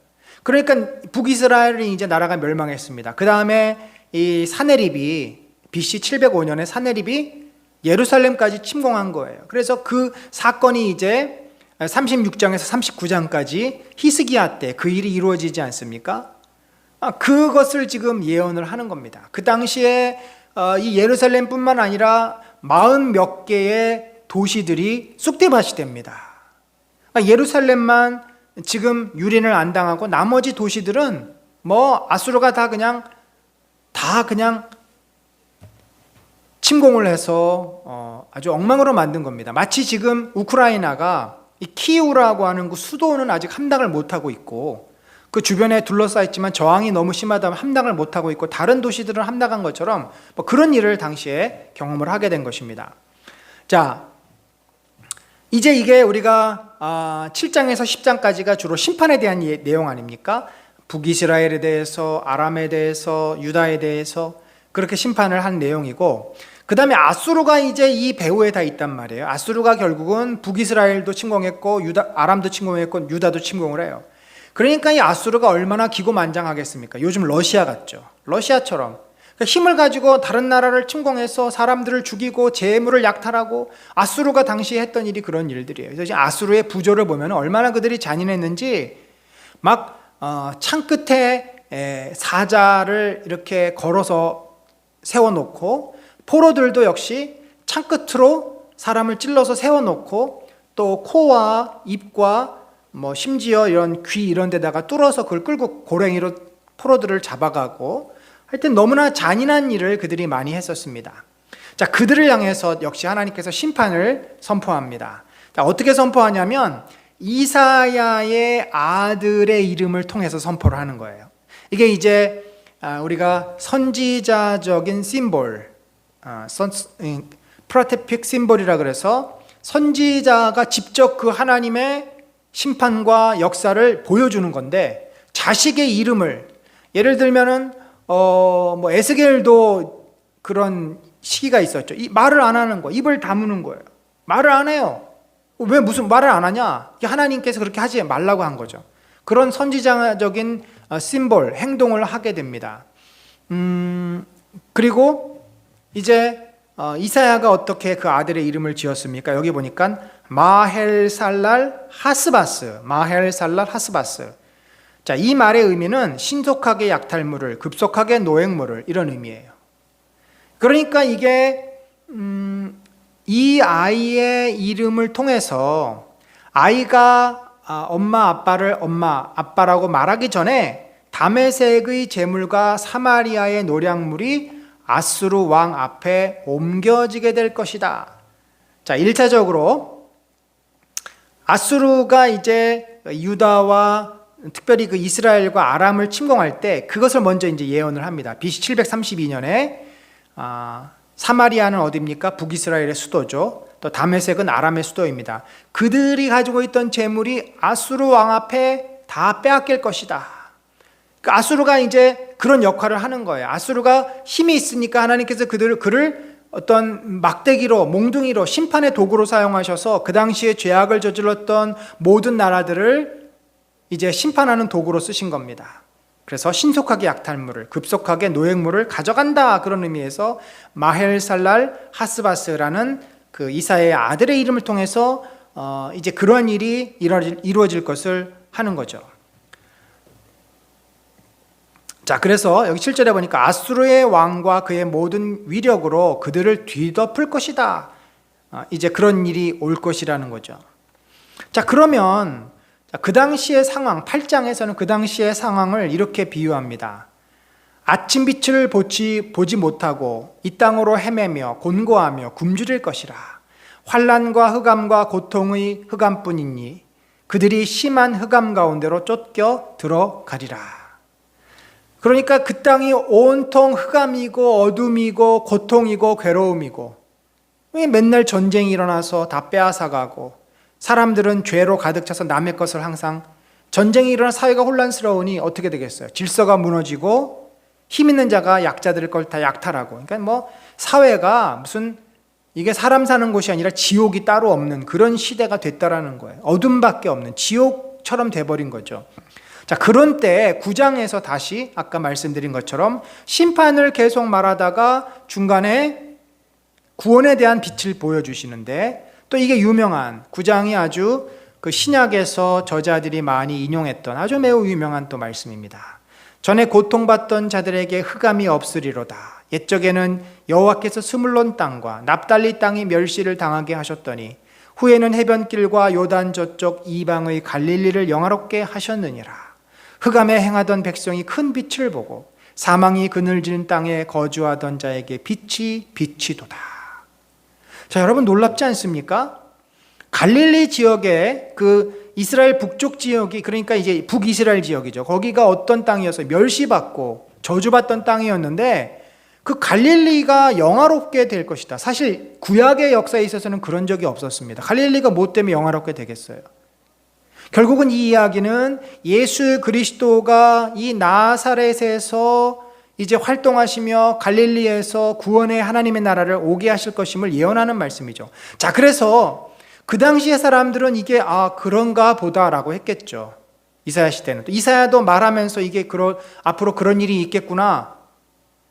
그러니까 북이스라엘이 이제 나라가 멸망했습니다. 그 다음에 이 사네립이 BC 705년에 사네립이 예루살렘까지 침공한 거예요. 그래서 그 사건이 이제 36장에서 39장까지 히스기야 때 그 일이 이루어지지 않습니까? 그것을 지금 예언을 하는 겁니다. 그 당시에 이 예루살렘뿐만 아니라 40몇 개의 도시들이 쑥대밭이 됩니다. 예루살렘만 지금 유린을 안 당하고 나머지 도시들은 뭐 아수르가 다 그냥 침공을 해서 아주 엉망으로 만든 겁니다. 마치 지금 우크라이나가 이 키이우라고 하는 그 수도는 아직 함락을 못하고 있고, 그 주변에 둘러싸였지만 저항이 너무 심하다면 함락을 못하고 있고, 다른 도시들은 함락한 것처럼 뭐 그런 일을 당시에 경험을 하게 된 것입니다. 자, 이제 이게 우리가 7장에서 10장까지가 주로 심판에 대한 내용 아닙니까? 북이스라엘에 대해서, 아람에 대해서, 유다에 대해서 그렇게 심판을 한 내용이고, 그 다음에 아수르가 이제 이 배후에 다 있단 말이에요. 아수르가 결국은 북이스라엘도 침공했고, 아람도 침공했고, 유다도 침공을 해요. 그러니까 이 아수르가 얼마나 기고만장하겠습니까? 요즘 러시아 같죠. 러시아처럼 힘을 가지고 다른 나라를 침공해서 사람들을 죽이고 재물을 약탈하고, 아수르가 당시에 했던 일이 그런 일들이에요. 그래서 아수르의 부조를 보면 얼마나 그들이 잔인했는지, 막 창 끝에 사자를 이렇게 걸어서 세워놓고, 포로들도 역시 창 끝으로 사람을 찔러서 세워놓고, 또 코와 입과 뭐 심지어 이런 귀 이런 데다가 뚫어서 그걸 끌고 고랭이로 포로들을 잡아가고, 하여튼 너무나 잔인한 일을 그들이 많이 했었습니다. 자, 그들을 향해서 역시 하나님께서 심판을 선포합니다. 자, 어떻게 선포하냐면 이사야의 아들의 이름을 통해서 선포를 하는 거예요. 이게 이제 우리가 선지자적인 심볼, 프로테픽 심볼이라 그래서 선지자가 직접 그 하나님의 심판과 역사를 보여주는 건데, 자식의 이름을, 예를 들면은 뭐 에스겔도 그런 시기가 있었죠. 말을 안 하는 거, 입을 다무는 거예요. 말을 안 해요. 왜 무슨 말을 안 하냐? 하나님께서 그렇게 하지 말라고 한 거죠. 그런 선지자적인 심볼, 행동을 하게 됩니다. 그리고 이제 이사야가 어떻게 그 아들의 이름을 지었습니까? 여기 보니까 마헬살랄 하스바스, 마헬살랄 하스바스. 자, 이 말의 의미는 신속하게 약탈물을, 급속하게 노획물을, 이런 의미예요. 그러니까 이게 이 아이의 이름을 통해서 아이가 엄마 아빠를 엄마 아빠라고 말하기 전에 다메섹의 재물과 사마리아의 노략물이 아수르 왕 앞에 옮겨지게 될 것이다. 자, 1차적으로 아수르가 이제 유다와 특별히 그 이스라엘과 아람을 침공할 때 그것을 먼저 이제 예언을 합니다. BC 732년에 사마리아는 어디입니까? 북이스라엘의 수도죠. 또 다메섹은 아람의 수도입니다. 그들이 가지고 있던 재물이 아수르 왕 앞에 다 빼앗길 것이다. 그러니까 아수르가 이제 그런 역할을 하는 거예요. 아수르가 힘이 있으니까 하나님께서 그를 어떤 막대기로, 몽둥이로, 심판의 도구로 사용하셔서 그 당시에 죄악을 저질렀던 모든 나라들을 이제 심판하는 도구로 쓰신 겁니다. 그래서 신속하게 약탈물을, 급속하게 노획물을 가져간다, 그런 의미에서 마헬살랄 하스바스라는 그 이사야의 아들의 이름을 통해서 이제 그런 일이 이루어질 것을 하는 거죠. 자, 그래서 여기 7절에 보니까 아수르의 왕과 그의 모든 위력으로 그들을 뒤덮을 것이다. 이제 그런 일이 올 것이라는 거죠. 자, 그러면 그 당시의 상황, 8장에서는 그 당시의 상황을 이렇게 비유합니다. 아침 빛을 보지 못하고 이 땅으로 헤매며 곤고하며 굶주릴 것이라. 환난과 흑암과 고통의 흑암뿐이니 그들이 심한 흑암 가운데로 쫓겨 들어가리라. 그러니까 그 땅이 온통 흑암이고 어둠이고 고통이고 괴로움이고, 왜 맨날 전쟁이 일어나서 다 빼앗아가고 사람들은 죄로 가득 차서 남의 것을 항상, 전쟁이 일어나 사회가 혼란스러우니 어떻게 되겠어요? 질서가 무너지고 힘 있는 자가 약자들 걸 다 약탈하고, 그러니까 뭐 사회가 무슨 이게 사람 사는 곳이 아니라 지옥이 따로 없는 그런 시대가 됐다라는 거예요. 어둠밖에 없는 지옥처럼 돼버린 거죠. 자, 그런 때 9장에서 다시 아까 말씀드린 것처럼 심판을 계속 말하다가 중간에 구원에 대한 빛을 보여주시는데, 또 이게 유명한 9장이 아주 그 신약에서 저자들이 많이 인용했던 아주 매우 유명한 또 말씀입니다. 전에 고통받던 자들에게 흑암이 없으리로다. 옛적에는 여호와께서 스물론 땅과 납달리 땅이 멸시를 당하게 하셨더니 후에는 해변길과 요단 저쪽 이방의 갈릴리를 영화롭게 하셨느니라. 흑암에 행하던 백성이 큰 빛을 보고 사망이 그늘진 땅에 거주하던 자에게 빛이 비치도다. 자, 여러분 놀랍지 않습니까? 갈릴리 지역에 그 이스라엘 북쪽 지역이, 그러니까 이제 북이스라엘 지역이죠. 거기가 어떤 땅이어서 멸시받고 저주받던 땅이었는데 그 갈릴리가 영화롭게 될 것이다. 사실 구약의 역사에 있어서는 그런 적이 없었습니다. 갈릴리가 뭐 때문에 영화롭게 되겠어요? 결국은 이 이야기는 예수 그리스도가 이 나사렛에서 이제 활동하시며 갈릴리에서 구원의 하나님의 나라를 오게 하실 것임을 예언하는 말씀이죠. 자, 그래서 그 당시의 사람들은 이게 그런가 보다라고 했겠죠. 이사야 시대는. 또 이사야도 말하면서 이게 앞으로 그런 일이 있겠구나.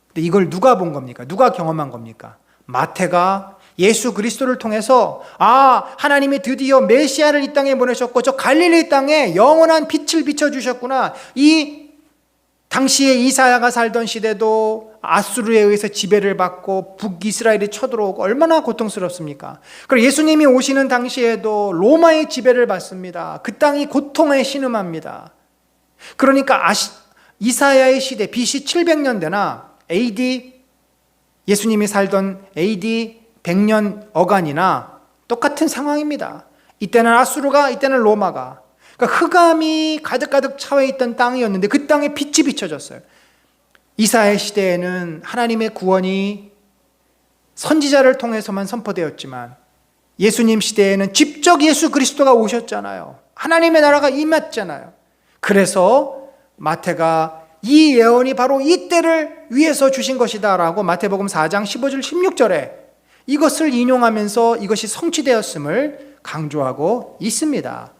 근데 이걸 누가 본 겁니까? 누가 경험한 겁니까? 마태가 예수 그리스도를 통해서 하나님이 드디어 메시아를 이 땅에 보내셨고 저 갈릴리 땅에 영원한 빛을 비춰주셨구나. 이 당시에 이사야가 살던 시대도 아수르에 의해서 지배를 받고 북이스라엘이 쳐들어오고 얼마나 고통스럽습니까? 그리고 예수님이 오시는 당시에도 로마의 지배를 받습니다. 그 땅이 고통에 신음합니다. 그러니까 이사야의 시대 BC 700년대나 AD 예수님이 살던 AD 100년 어간이나 똑같은 상황입니다. 이때는 아수르가, 이때는 로마가. 그러니까 흑암이 가득가득 차여 있던 땅이었는데 그 땅에 빛이 비춰졌어요. 이사야 시대에는 하나님의 구원이 선지자를 통해서만 선포되었지만 예수님 시대에는 직접 예수 그리스도가 오셨잖아요. 하나님의 나라가 임했잖아요. 그래서 마태가 이 예언이 바로 이 때를 위해서 주신 것이다 라고 마태복음 4장 15절 16절에 이것을 인용하면서 이것이 성취되었음을 강조하고 있습니다.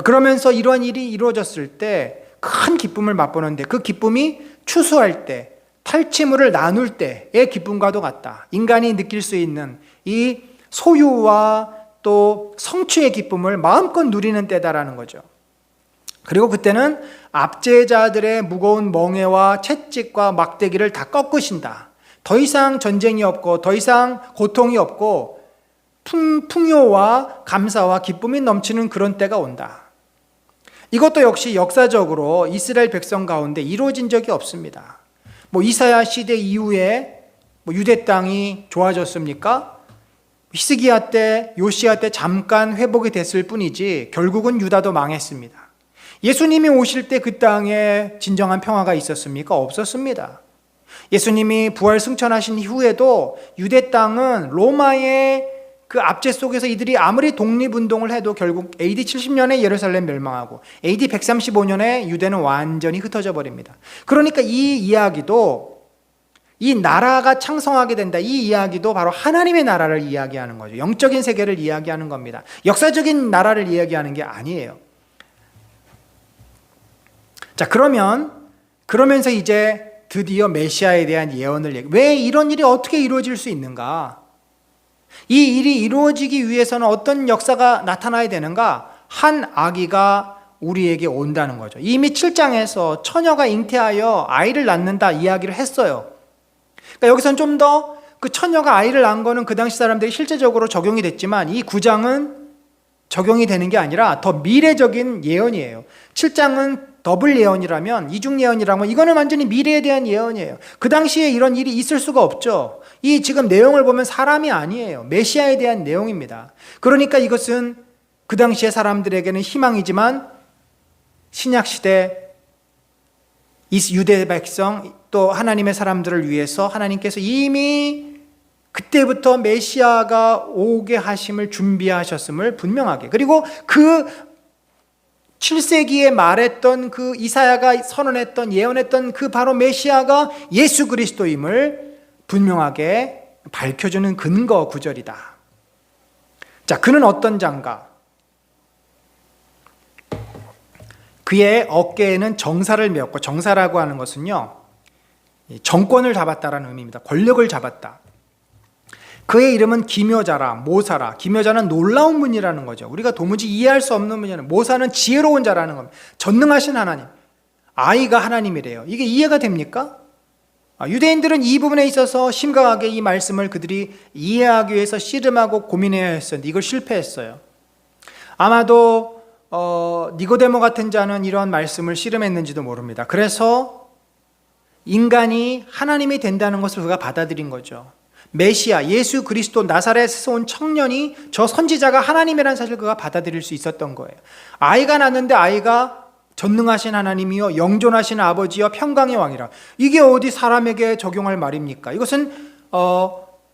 그러면서 이러한 일이 이루어졌을 때 큰 기쁨을 맛보는데 그 기쁨이 추수할 때, 탈취물을 나눌 때의 기쁨과도 같다. 인간이 느낄 수 있는 이 소유와 또 성취의 기쁨을 마음껏 누리는 때다라는 거죠. 그리고 그때는 압제자들의 무거운 멍에와 채찍과 막대기를 다 꺾으신다. 더 이상 전쟁이 없고 더 이상 고통이 없고 풍요와 감사와 기쁨이 넘치는 그런 때가 온다. 이것도 역시 역사적으로 이스라엘 백성 가운데 이루어진 적이 없습니다. 이사야 시대 이후에 유대 땅이 좋아졌습니까? 히스기야 때, 요시야 때 잠깐 회복이 됐을 뿐이지 결국은 유다도 망했습니다. 예수님이 오실 때 그 땅에 진정한 평화가 있었습니까? 없었습니다. 예수님이 부활 승천하신 이후에도 유대 땅은 로마의 그 압제 속에서 이들이 아무리 독립운동을 해도 결국 AD 70년에 예루살렘 멸망하고 AD 135년에 유대는 완전히 흩어져 버립니다. 그러니까 이 이야기도 이 나라가 창성하게 된다. 이 이야기도 바로 하나님의 나라를 이야기하는 거죠. 영적인 세계를 이야기하는 겁니다. 역사적인 나라를 이야기하는 게 아니에요. 자, 그러면서 이제 드디어 메시아에 대한 예언을 왜 이런 일이 어떻게 이루어질 수 있는가? 이 일이 이루어지기 위해서는 어떤 역사가 나타나야 되는가? 한 아기가 우리에게 온다는 거죠. 이미 7장에서 처녀가 잉태하여 아이를 낳는다 이야기를 했어요. 그러니까 여기서는 좀 더 그 처녀가 아이를 낳은 거는 그 당시 사람들이 실제적으로 적용이 됐지만 이 9장은 적용이 되는 게 아니라 더 미래적인 예언이에요. 7장은 더블 예언이라면, 이중 예언이라면 이거는 완전히 미래에 대한 예언이에요. 그 당시에 이런 일이 있을 수가 없죠. 이 지금 내용을 보면 사람이 아니에요. 메시아에 대한 내용입니다. 그러니까 이것은 그 당시의 사람들에게는 희망이지만 신약시대 유대 백성 또 하나님의 사람들을 위해서 하나님께서 이미 그때부터 메시아가 오게 하심을 준비하셨음을 분명하게, 그리고 그 7세기에 말했던 그 이사야가 선언했던 예언했던 그 바로 메시아가 예수 그리스도임을 분명하게 밝혀주는 근거 구절이다. 자, 그는 어떤 자인가? 그의 어깨에는 정사를 메었고, 정사라고 하는 것은요, 정권을 잡았다라는 의미입니다. 권력을 잡았다. 그의 이름은 기묘자라, 모사라. 기묘자는 놀라운 분이라는 거죠. 우리가 도무지 이해할 수 없는 분이라는, 모사는 지혜로운 자라는 겁니다. 전능하신 하나님. 아이가 하나님이래요. 이게 이해가 됩니까? 유대인들은 이 부분에 있어서 심각하게 이 말씀을 그들이 이해하기 위해서 씨름하고 고민해야 했었는데 이걸 실패했어요. 아마도 니고데모 같은 자는 이런 말씀을 씨름했는지도 모릅니다. 그래서 인간이 하나님이 된다는 것을 그가 받아들인 거죠. 메시아, 예수 그리스도 나사렛에서 온 청년이 저 선지자가 하나님이라는 사실을 그가 받아들일 수 있었던 거예요. 아이가 낳는데 아이가 전능하신 하나님이요 영존하신 아버지여 평강의 왕이라. 이게 어디 사람에게 적용할 말입니까? 이것은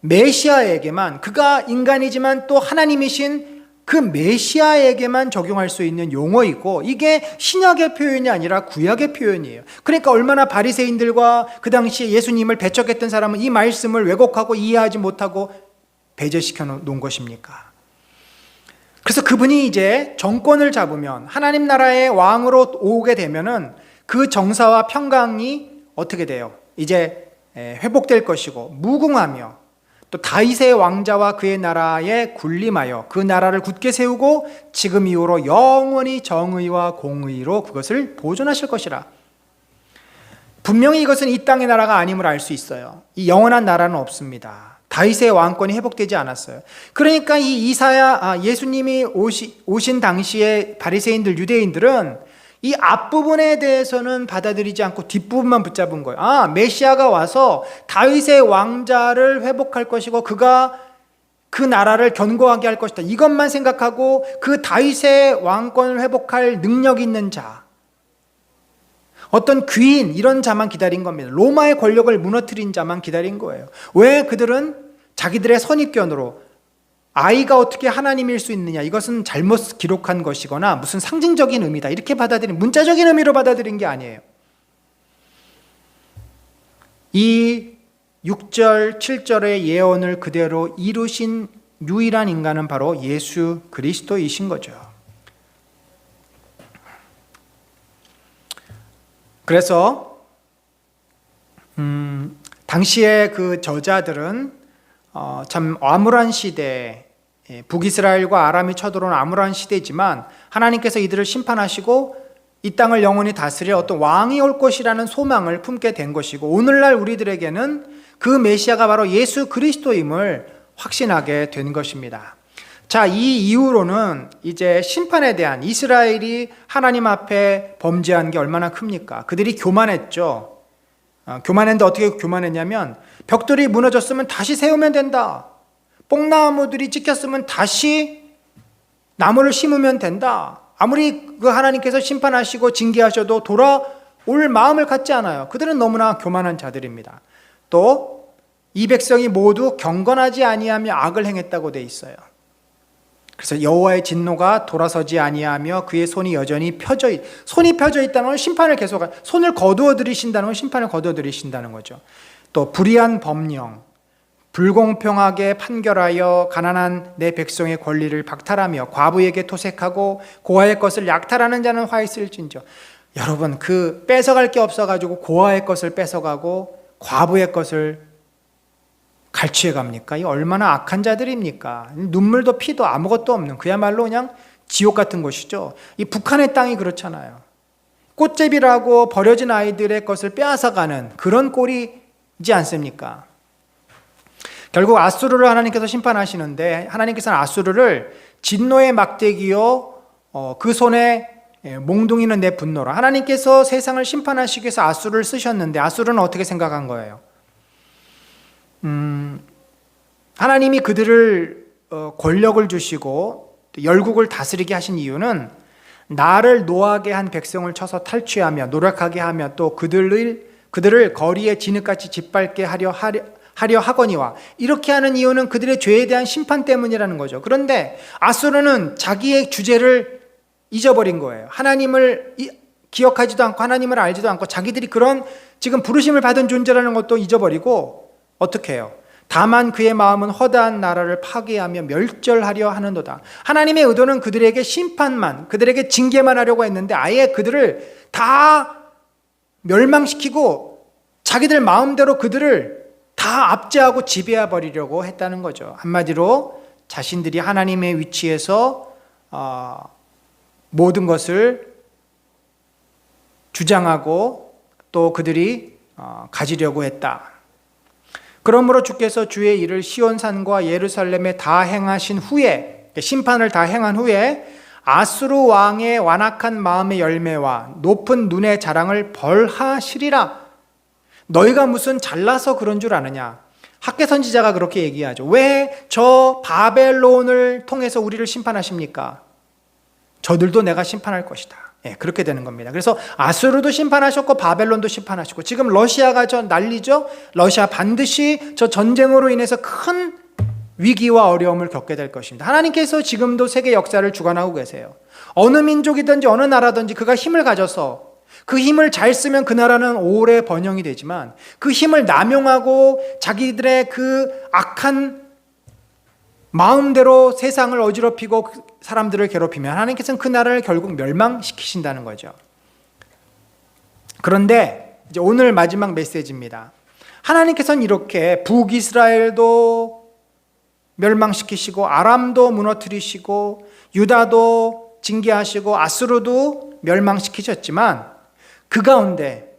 메시아에게만, 그가 인간이지만 또 하나님이신 그 메시아에게만 적용할 수 있는 용어이고, 이게 신약의 표현이 아니라 구약의 표현이에요. 그러니까 얼마나 바리새인들과 그 당시에 예수님을 배척했던 사람은 이 말씀을 왜곡하고 이해하지 못하고 배제시켜 놓은 것입니까? 그래서 그분이 이제 정권을 잡으면, 하나님 나라의 왕으로 오게 되면은 그 정사와 평강이 어떻게 돼요? 이제 회복될 것이고, 무궁하며 또 다윗의 왕자와 그의 나라에 군림하여 그 나라를 굳게 세우고 지금 이후로 영원히 정의와 공의로 그것을 보존하실 것이라. 분명히 이것은 이 땅의 나라가 아님을 알 수 있어요. 이 영원한 나라는 없습니다. 다윗의 왕권이 회복되지 않았어요. 그러니까 이 예수님이 오신 당시에 바리새인들, 유대인들은 이 앞부분에 대해서는 받아들이지 않고 뒷부분만 붙잡은 거예요. 메시아가 와서 다윗의 왕자를 회복할 것이고 그가 그 나라를 견고하게 할 것이다, 이것만 생각하고 그 다윗의 왕권을 회복할 능력 있는 자, 어떤 귀인, 이런 자만 기다린 겁니다. 로마의 권력을 무너뜨린 자만 기다린 거예요. 왜? 그들은 자기들의 선입견으로 아이가 어떻게 하나님일 수 있느냐, 이것은 잘못 기록한 것이거나 무슨 상징적인 의미다, 이렇게 받아들인, 문자적인 의미로 받아들인 게 아니에요. 이 6절, 7절의 예언을 그대로 이루신 유일한 인간은 바로 예수 그리스도이신 거죠. 그래서 당시에 그 저자들은 참 암울한 시대, 북이스라엘과 아람이 쳐들어온 암울한 시대지만 하나님께서 이들을 심판하시고 이 땅을 영원히 다스릴 어떤 왕이 올 것이라는 소망을 품게 된 것이고, 오늘날 우리들에게는 그 메시아가 바로 예수 그리스도임을 확신하게 된 것입니다. 자, 이 이후로는 이제 심판에 대한, 이스라엘이 하나님 앞에 범죄한 게 얼마나 큽니까? 그들이 교만했죠. 교만했는데 어떻게 교만했냐면, 벽돌이 무너졌으면 다시 세우면 된다, 뽕나무들이 찍혔으면 다시 나무를 심으면 된다, 아무리 그 하나님께서 심판하시고 징계하셔도 돌아올 마음을 갖지 않아요. 그들은 너무나 교만한 자들입니다. 또 이 백성이 모두 경건하지 아니하며 악을 행했다고 돼 있어요. 그래서 여호와의 진노가 돌아서지 아니하며 그의 손이 여전히 손이 펴져 있다는 건 심판을 손을 거두어 들이신다는 건 심판을 거두어 들이신다는 거죠. 또 불의한 법령, 불공평하게 판결하여 가난한 내 백성의 권리를 박탈하며 과부에게 토색하고 고아의 것을 약탈하는 자는 화 있을진저. 여러분, 그 뺏어갈 게 없어가지고 고아의 것을 뺏어가고 과부의 것을 갈취해 갑니까? 이 얼마나 악한 자들입니까? 눈물도 피도 아무것도 없는, 그야말로 그냥 지옥 같은 곳이죠. 이 북한의 땅이 그렇잖아요. 꽃제비라고 버려진 아이들의 것을 빼앗아가는 그런 꼴이지 않습니까? 결국 아수르를 하나님께서 심판하시는데, 하나님께서는 아수르를 진노의 막대기요 그 손에 몽둥이는 내 분노라. 하나님께서 세상을 심판하시기 위해서 아수르를 쓰셨는데 아수르는 어떻게 생각한 거예요? 하나님이 그들을 권력을 주시고 열국을 다스리게 하신 이유는 나를 노하게 한 백성을 쳐서 탈취하며 노력하게 하며 또 그들을 거리에 진흙같이 짓밟게 하려 하거니와, 이렇게 하는 이유는 그들의 죄에 대한 심판 때문이라는 거죠. 그런데 아수르는 자기의 주제를 잊어버린 거예요. 하나님을 기억하지도 않고 하나님을 알지도 않고 자기들이 그런 지금 부르심을 받은 존재라는 것도 잊어버리고 어떻게 해요? 다만 그의 마음은 허다한 나라를 파괴하며 멸절하려 하는도다. 하나님의 의도는 그들에게 심판만, 그들에게 징계만 하려고 했는데 아예 그들을 다 멸망시키고 자기들 마음대로 그들을 다 압제하고 지배해 버리려고 했다는 거죠. 한마디로 자신들이 하나님의 위치에서 모든 것을 주장하고 또 그들이 가지려고 했다. 그러므로 주께서 주의 일을 시온산과 예루살렘에 다 행하신 후에, 심판을 다 행한 후에 아수르 왕의 완악한 마음의 열매와 높은 눈의 자랑을 벌하시리라. 너희가 무슨 잘나서 그런 줄 아느냐? 학개 선지자가 그렇게 얘기하죠. 왜 저 바벨론을 통해서 우리를 심판하십니까? 저들도 내가 심판할 것이다. 예, 그렇게 되는 겁니다. 그래서 아수르도 심판하셨고 바벨론도 심판하시고 지금 러시아가 저 난리죠. 러시아 반드시 저 전쟁으로 인해서 큰 위기와 어려움을 겪게 될 것입니다. 하나님께서 지금도 세계 역사를 주관하고 계세요. 어느 민족이든지 어느 나라든지 그가 힘을 가져서 그 힘을 잘 쓰면 그 나라는 오래 번영이 되지만 그 힘을 남용하고 자기들의 그 악한 마음대로 세상을 어지럽히고 사람들을 괴롭히면 하나님께서는 그 나라를 결국 멸망시키신다는 거죠. 그런데 이제 오늘 마지막 메시지입니다. 하나님께서는 이렇게 북이스라엘도 멸망시키시고 아람도 무너뜨리시고 유다도 징계하시고 아수르도 멸망시키셨지만 그 가운데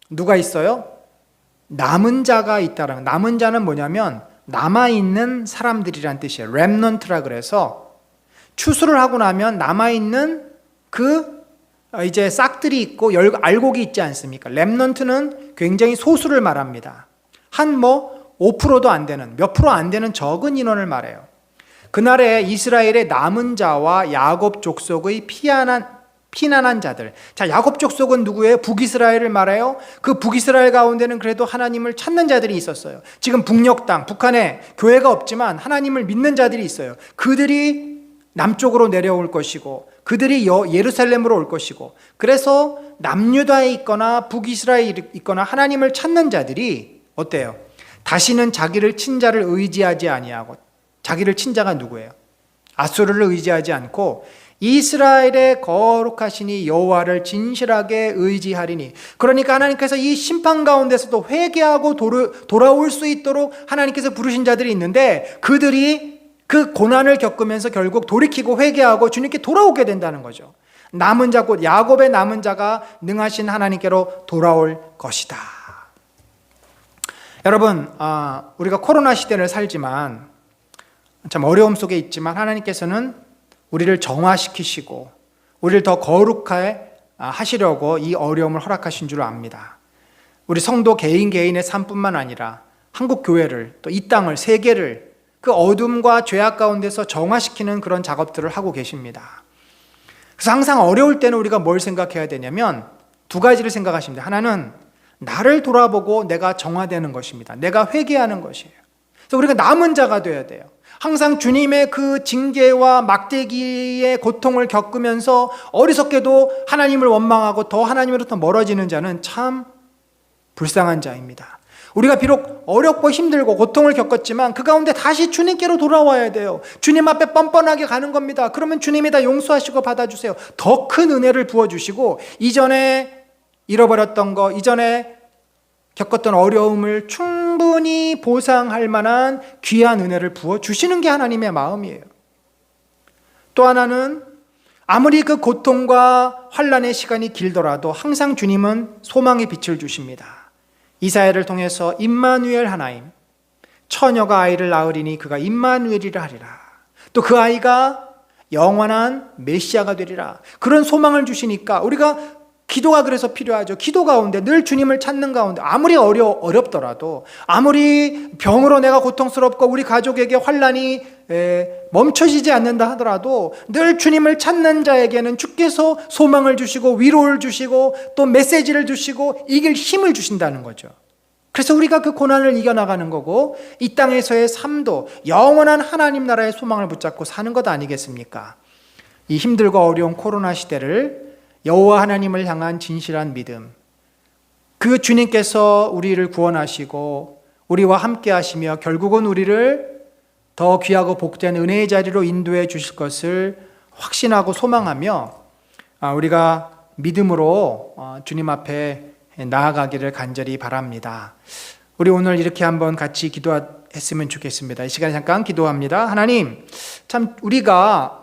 누가 있어요? 남은 자가 있다라는. 남은 자는 뭐냐면 남아있는 사람들이란 뜻이에요. 렘넌트라 그래서 추수를 하고 나면 남아있는 그 이제 싹들이 있고 알곡이 있지 않습니까? 렘넌트는 굉장히 소수를 말합니다. 한 5%도 안 되는, 몇 프로 안 되는 적은 인원을 말해요. 그날에 이스라엘의 남은 자와 야곱 족속의 피난한 자들. 자, 야곱 족속은 누구예요? 북이스라엘을 말해요. 그 북이스라엘 가운데는 그래도 하나님을 찾는 자들이 있었어요. 지금 북녘 땅, 북한에 교회가 없지만 하나님을 믿는 자들이 있어요. 그들이 남쪽으로 내려올 것이고 그들이 예루살렘으로 올 것이고 그래서 남유다에 있거나 북이스라엘에 있거나 하나님을 찾는 자들이 어때요? 다시는 자기를 친자를 의지하지 아니하고 자기를 친자가 누구예요? 아수르를 의지하지 않고 이스라엘의 거룩하시니 여호와를 진실하게 의지하리니. 그러니까 하나님께서 이 심판 가운데서도 회개하고 돌아올 수 있도록 하나님께서 부르신 자들이 있는데 그들이 그 고난을 겪으면서 결국 돌이키고 회개하고 주님께 돌아오게 된다는 거죠. 남은 자 곧 야곱의 남은 자가 능하신 하나님께로 돌아올 것이다. 여러분, 우리가 코로나 시대를 살지만 참 어려움 속에 있지만 하나님께서는 우리를 정화시키시고 우리를 더 거룩하게 하시려고 이 어려움을 허락하신 줄 압니다. 우리 성도 개인의 삶뿐만 아니라 한국 교회를 또 이 땅을 세계를 그 어둠과 죄악 가운데서 정화시키는 그런 작업들을 하고 계십니다. 그래서 항상 어려울 때는 우리가 뭘 생각해야 되냐면 두 가지를 생각하십니다. 하나는 나를 돌아보고 내가 정화되는 것입니다. 내가 회개하는 것이에요. 그래서 우리가 남은 자가 되어야 돼요. 항상 주님의 그 징계와 막대기의 고통을 겪으면서 어리석게도 하나님을 원망하고 더 하나님으로부터 멀어지는 자는 참 불쌍한 자입니다. 우리가 비록 어렵고 힘들고 고통을 겪었지만 그 가운데 다시 주님께로 돌아와야 돼요. 주님 앞에 뻔뻔하게 가는 겁니다. 그러면 주님이 다 용서하시고 받아주세요. 더 큰 은혜를 부어주시고 이전에 잃어버렸던 거, 이전에 겪었던 어려움을 충분히 보상할 만한 귀한 은혜를 부어주시는 게 하나님의 마음이에요. 또 하나는 아무리 그 고통과 환난의 시간이 길더라도 항상 주님은 소망의 빛을 주십니다. 이사야를 통해서 임마누엘 하나님, 처녀가 아이를 낳으리니 그가 임마누엘이라 하리라. 또 그 아이가 영원한 메시아가 되리라. 그런 소망을 주시니까 우리가 기도가 그래서 필요하죠. 기도 가운데 늘 주님을 찾는 가운데 아무리 어렵더라도 아무리 병으로 내가 고통스럽고 우리 가족에게 환난이 멈춰지지 않는다 하더라도 늘 주님을 찾는 자에게는 주께서 소망을 주시고 위로를 주시고 또 메시지를 주시고 이길 힘을 주신다는 거죠. 그래서 우리가 그 고난을 이겨나가는 거고 이 땅에서의 삶도 영원한 하나님 나라의 소망을 붙잡고 사는 것 아니겠습니까? 이 힘들고 어려운 코로나 시대를 여호와 하나님을 향한 진실한 믿음, 그 주님께서 우리를 구원하시고 우리와 함께 하시며 결국은 우리를 더 귀하고 복된 은혜의 자리로 인도해 주실 것을 확신하고 소망하며 우리가 믿음으로 주님 앞에 나아가기를 간절히 바랍니다. 우리 오늘 이렇게 한번 같이 기도했으면 좋겠습니다. 이 시간에 잠깐 기도합니다. 하나님, 참 우리가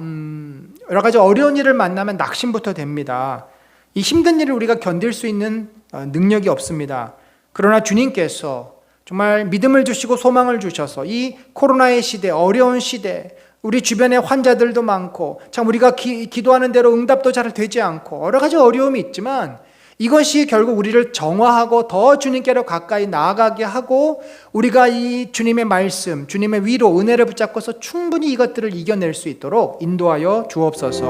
여러 가지 어려운 일을 만나면 낙심부터 됩니다. 이 힘든 일을 우리가 견딜 수 있는 능력이 없습니다. 그러나 주님께서 정말 믿음을 주시고 소망을 주셔서 이 코로나의 시대, 어려운 시대, 우리 주변에 환자들도 많고 참 우리가 기도하는 대로 응답도 잘 되지 않고 여러 가지 어려움이 있지만 이것이 결국 우리를 정화하고 더 주님께로 가까이 나아가게 하고 우리가 이 주님의 말씀, 주님의 위로, 은혜를 붙잡고서 충분히 이것들을 이겨낼 수 있도록 인도하여 주옵소서.